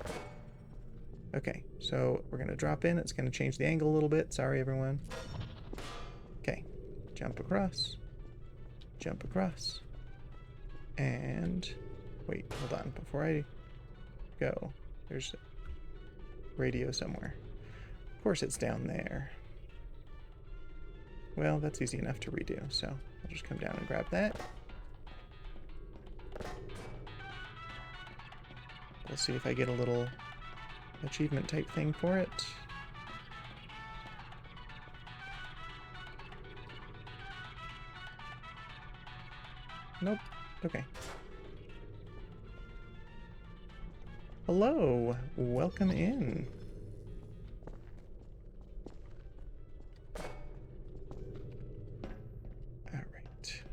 Okay, so we're going to drop in. It's going to change the angle a little bit. Sorry, everyone. Okay, jump across. Jump across. And... wait, hold on. Before I go, there's a radio somewhere. Of course it's down there. Well, that's easy enough to redo, so I'll just come down and grab that. We'll see if I get a little achievement type thing for it. Nope. Okay. Hello. Welcome in. All right.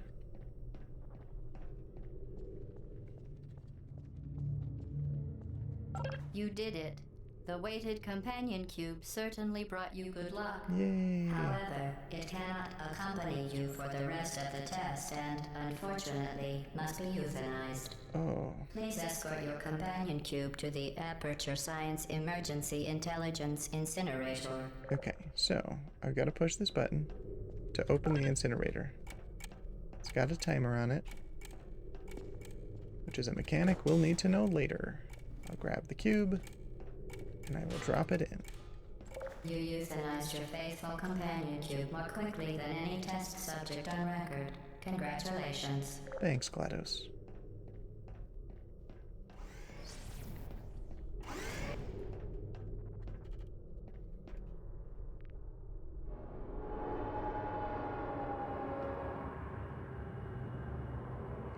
You did it. The weighted companion cube certainly brought you good luck. Yay. However, it cannot accompany you for the rest of the test and, unfortunately, must be euthanized. Oh. Please escort your companion cube to the Aperture Science Emergency Intelligence Incinerator. Okay, so I've got to push this button to open the incinerator. It's got a timer on it, which is a mechanic we'll need to know later. I'll grab the cube, and I will drop it in. You euthanized your faithful companion cube more quickly than any test subject on record. Congratulations. Thanks, GLaDOS.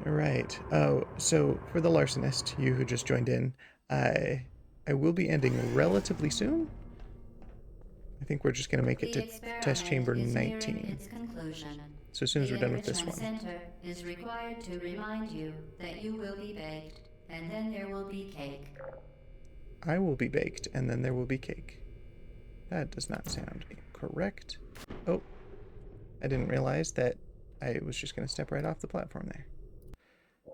Alright, oh, so for the larcenist, you who just joined in, I will be ending relatively soon. I think we're just going to make it to test chamber 19. So as soon as we're done with this one. The Enrichment Center is required to remind you that you will be baked, and then there will be cake. I will be baked, and then there will be cake. That does not sound correct. Oh, I didn't realize that I was just going to step right off the platform there.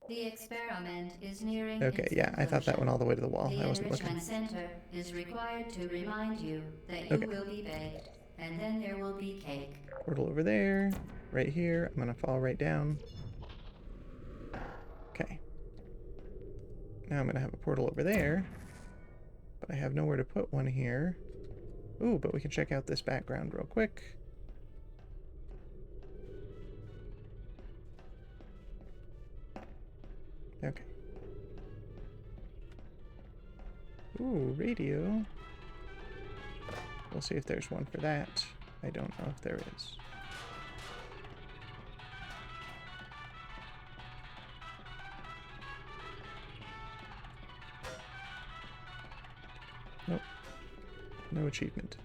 The experiment is nearing Okay, its yeah, I thought that went all the way to the wall. The I wasn't looking. Enrichment Center is required to remind you that you will be baked, and then there will be cake. Portal over there, right here. I'm going to fall right down. Okay. Now I'm going to have a portal over there, but I have nowhere to put one here. Ooh, but we can check out this background real quick. Okay. Ooh, radio. We'll see if there's one for that. I don't know if there is. Nope. No achievement.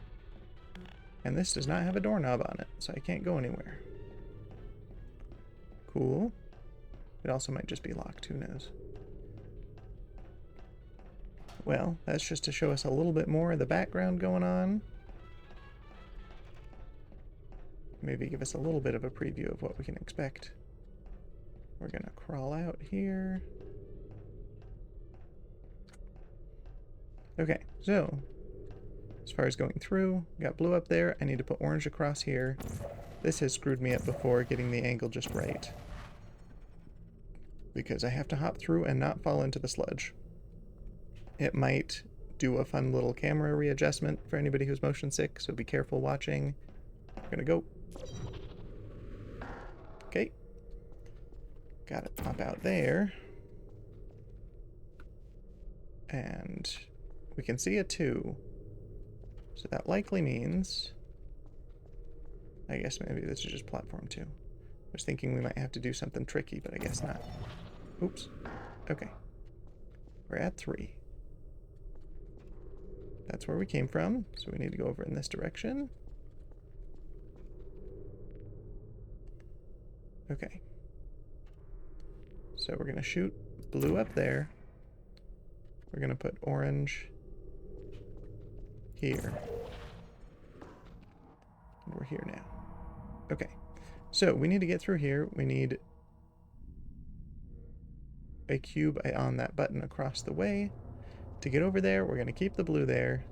And this does not have a doorknob on it, so I can't go anywhere. Cool. It also might just be locked, who knows. Well, that's just to show us a little bit more of the background going on. Maybe give us a little bit of a preview of what we can expect. We're gonna crawl out here. Okay, so as far as going through, got blue up there. I need to put orange across here. This has screwed me up before, getting the angle just right, because I have to hop through and not fall into the sludge. It might do a fun little camera readjustment for anybody who's motion sick, so be careful watching. I'm gonna go. Okay. Got it pop out there. And we can see a 2. So that likely means... I guess maybe this is just platform 2. I was thinking we might have to do something tricky, but I guess not. Oops. Okay. We're at 3. That's where we came from, so we need to go over in this direction. Okay. So we're going to shoot blue up there. We're going to put orange here. And we're here now. Okay. So we need to get through here. We need a cube on that button across the way. To get over there, we're going to keep the blue there,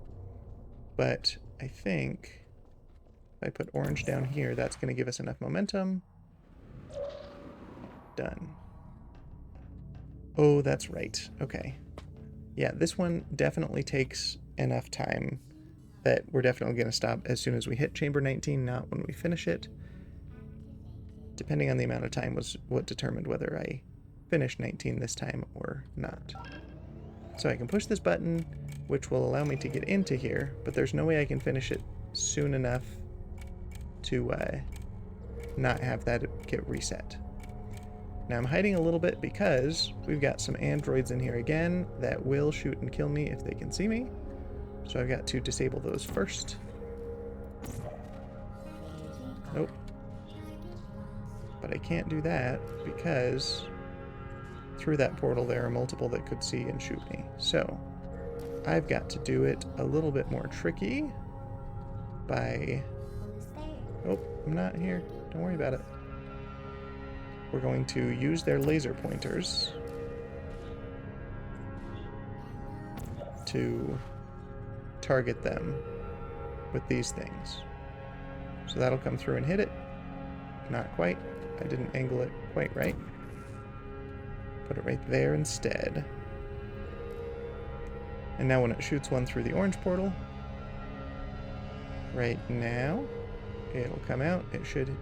but I think if I put orange down here, that's going to give us enough momentum. Done. Oh, that's right. Okay. Yeah, this one definitely takes enough time that we're definitely going to stop as soon as we hit chamber 19, not when we finish it. Depending on the amount of time was what determined whether I finished 19 this time or not. So I can push this button, which will allow me to get into here, but there's no way I can finish it soon enough to not have that get reset. Now I'm hiding a little bit because we've got some androids in here again that will shoot and kill me if they can see me. So I've got to disable those first. Nope. But I can't do that because through that portal there are multiple that could see and shoot me. So I've got to do it a little bit more tricky by... Oh, I'm not here. Don't worry about it. We're going to use their laser pointers to target them with these things. So that'll come through and hit it. Not quite. I didn't angle it quite right. Put it right there instead. And now when it shoots one through the orange portal, right now, it'll come out. It should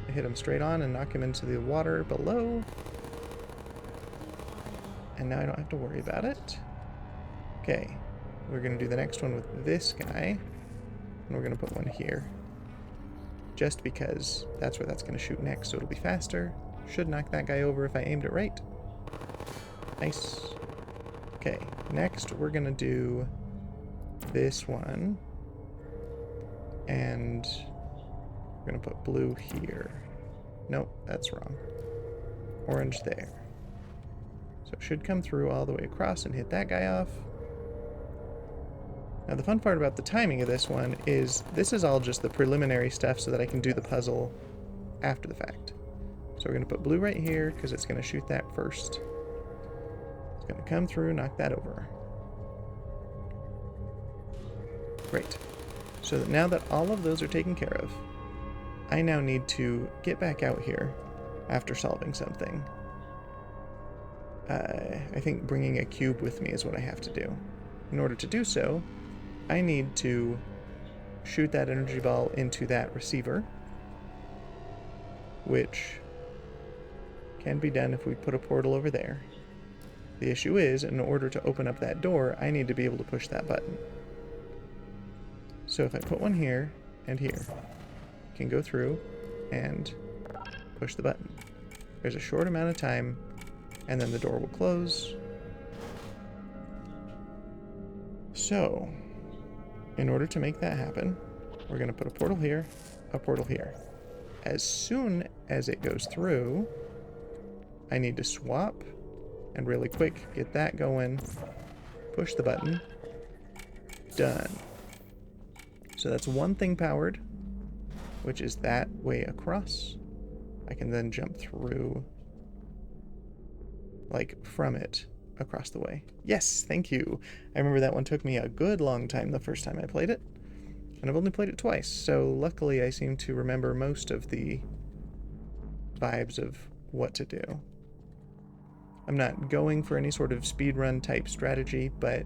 hit him straight on and knock him into the water below. And now I don't have to worry about it. Okay, we're going to do the next one with this guy. And we're going to put one here. Just because that's where that's going to shoot next, so it'll be faster. Should knock that guy over if I aimed it right. Nice. Okay, next we're going to do this one. And we're going to put blue here. Nope, that's wrong. Orange there. So it should come through all the way across and hit that guy off. Now the fun part about the timing of this one is this is all just the preliminary stuff so that I can do the puzzle after the fact. So we're going to put blue right here because it's going to shoot that first. It's going to come through, knock that over. Great. So that now that all of those are taken care of, I now need to get back out here after solving something. I think bringing a cube with me is what I have to do. In order to do so, I need to shoot that energy ball into that receiver, which can be done if we put a portal over there. The issue is, in order to open up that door, I need to be able to push that button. So if I put one here and here, I can go through and push the button. There's a short amount of time, and then the door will close. So, in order to make that happen, we're going to put a portal here, a portal here. As soon as it goes through, I need to swap and really quick get that going, push the button, done. So that's one thing powered, which is that way across. I can then jump through, like, from it across the way. Yes, thank you. I remember that one took me a good long time the first time I played it, and I've only played it twice, so luckily I seem to remember most of the vibes of what to do. I'm not going for any sort of speedrun type strategy, but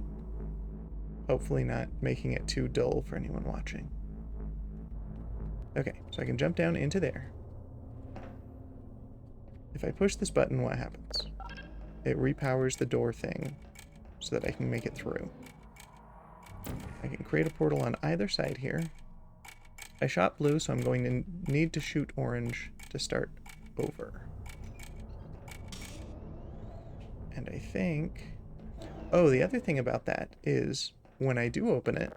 hopefully not making it too dull for anyone watching. Okay, so I can jump down into there. If I push this button, what happens? It repowers the door thing so that I can make it through. I can create a portal on either side here. I shot blue, so I'm going to need to shoot orange to start over. And I think... Oh, the other thing about that is when I do open it,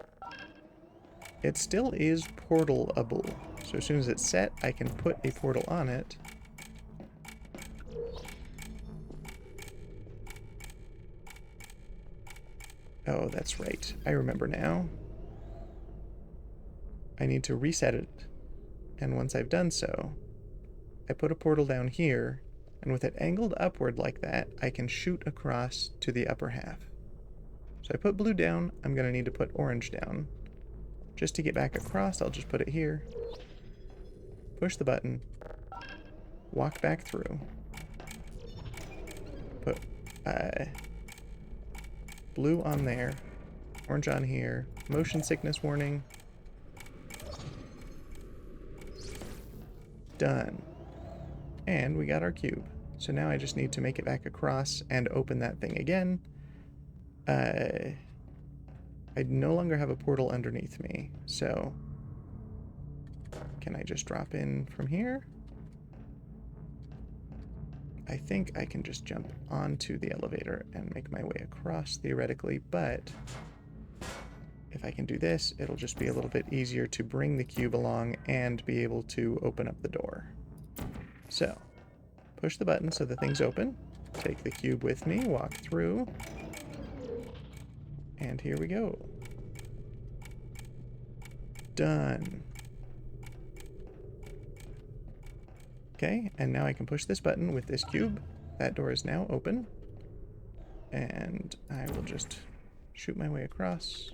it still is portalable. So as soon as it's set, I can put a portal on it. Oh, that's right. I remember now. I need to reset it. And once I've done so, I put a portal down here, and with it angled upward like that, I can shoot across to the upper half. So I put blue down, I'm going to need to put orange down. Just to get back across, I'll just put it here. Push the button. Walk back through. Put blue on there. Orange on here. Motion sickness warning. Done. And we got our cube. So now I just need to make it back across and open that thing again. I no longer have a portal underneath me, so can I just drop in from here? I think I can just jump onto the elevator and make my way across theoretically, but if I can do this, it'll just be a little bit easier to bring the cube along and be able to open up the door. So, push the button so the thing's open, take the cube with me, walk through, and here we go. Done. Okay, and now I can push this button with this cube. That door is now open. And I will just shoot my way across.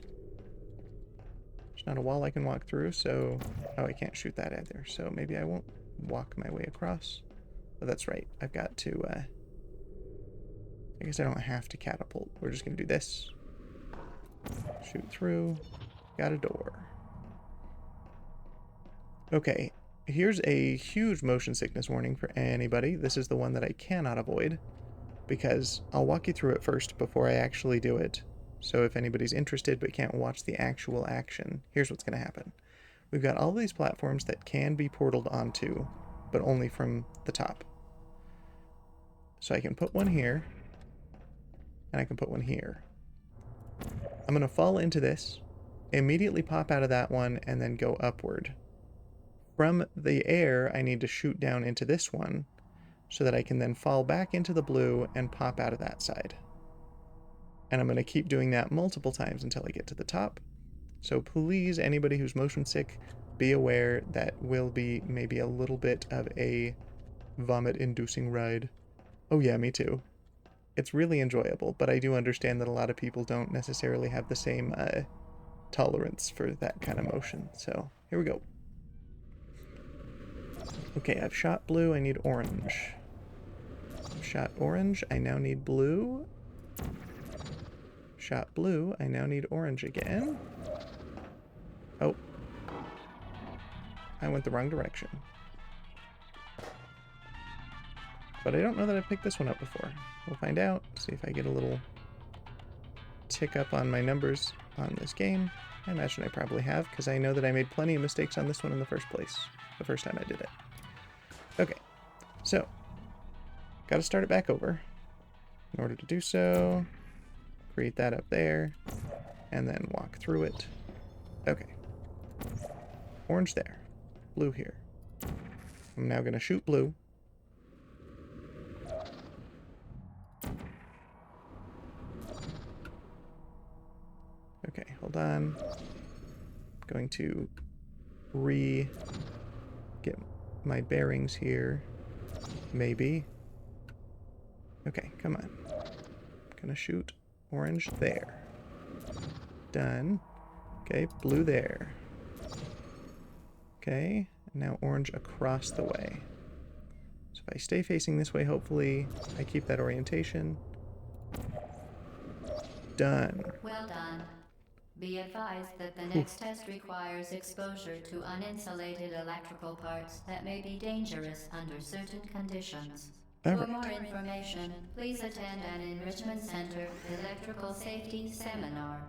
There's not a wall I can walk through, so... Oh, I can't shoot that either, so maybe I won't walk my way across. Oh, that's right. I've got to, I guess I don't have to catapult. We're just going to do this. Shoot through. Got a door. Okay, here's a huge motion sickness warning for anybody. This is the one that I cannot avoid, because I'll walk you through it first before I actually do it. So if anybody's interested but can't watch the actual action, here's what's going to happen. We've got all these platforms that can be portaled onto, but only from the top. So I can put one here, and I can put one here. I'm going to fall into this, immediately pop out of that one, and then go upward. From the air, I need to shoot down into this one, so that I can then fall back into the blue and pop out of that side. And I'm going to keep doing that multiple times until I get to the top. So please, anybody who's motion sick, be aware that will be maybe a little bit of a vomit-inducing ride. Oh yeah, me too. It's really enjoyable, but I do understand that a lot of people don't necessarily have the same tolerance for that kind of motion. So here we go. Okay, I've shot blue, I need orange. I've shot orange, I now need blue. Shot blue, I now need orange again. Oh. I went the wrong direction. but I don't know that I've picked this one up before. We'll find out, see if I get a little tick up on my numbers on this game. I imagine I probably have, because I know that I made plenty of mistakes on this one in the first place, the first time I did it. Okay, so, gotta start it back over. In order to do so, create that up there, and then walk through it. Okay. Orange there. Blue here. I'm now going to shoot blue. Okay, hold on. Going to get my bearings here. Maybe. Okay, come on. Gonna shoot orange there. Done. Okay, blue there. Okay, now orange across the way. So if I stay facing this way, hopefully I keep that orientation. Done. Well done. Be advised that the Whew. next test requires exposure to uninsulated electrical parts that may be dangerous under certain conditions. All For right. more information, please attend an Enrichment Center Electrical Safety Seminar.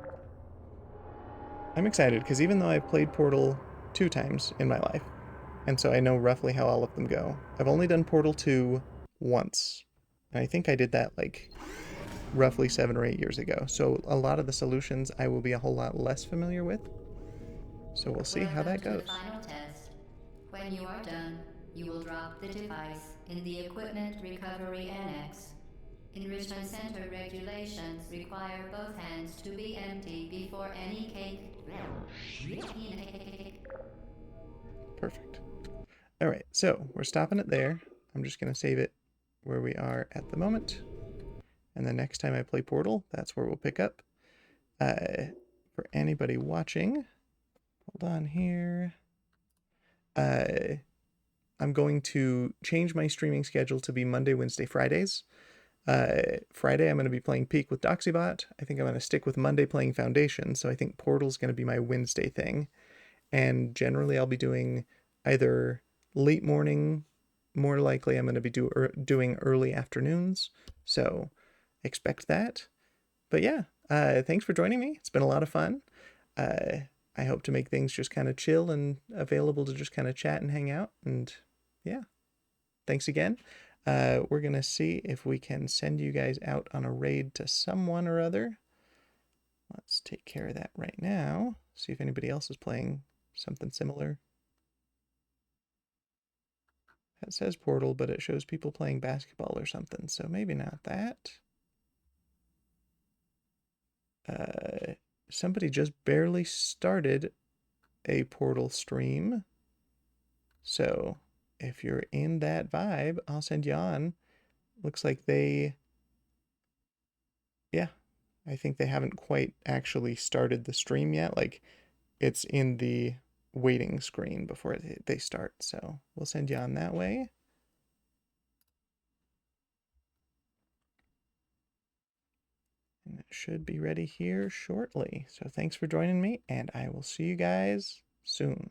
I'm excited because even though I've played Portal 2 times in my life, and so I know roughly how all of them go, I've only done Portal 2 once. And I think I did that like roughly 7 or 8 years ago. So a lot of the solutions I will be a whole lot less familiar with. So we'll see how that Welcome to the goes. final test. When you are done, you will drop the device in the Equipment Recovery Annex. Enrichment Center regulations require both hands to be empty before any cake. Perfect. All right, so we're stopping it there. I'm just going to save it where we are at the moment. And the next time I play Portal, that's where we'll pick up. For anybody watching, hold on here. I'm going to change my streaming schedule to be Monday, Wednesday, Fridays. Friday, I'm going to be playing Peak with Doxybot. I think I'm going to stick with Monday playing Foundation. So I think Portal's going to be my Wednesday thing. And generally, I'll be doing either late morning, more likely, I'm going to be doing early afternoons. So expect that. But yeah, thanks for joining me. It's been a lot of fun. I hope to make things just kind of chill and available to just kind of chat and hang out. And yeah, thanks again. We're going to see if we can send you guys out on a raid to someone or other. Let's take care of that right now. See if anybody else is playing something similar. That says Portal, but it shows people playing basketball or something, so maybe not that. Somebody just barely started a Portal stream. So if you're in that vibe, I'll send you on. Looks like yeah, I think they haven't quite actually started the stream yet. Like, it's in the waiting screen before they start. So we'll send you on that way. And it should be ready here shortly. So thanks for joining me, and I will see you guys soon.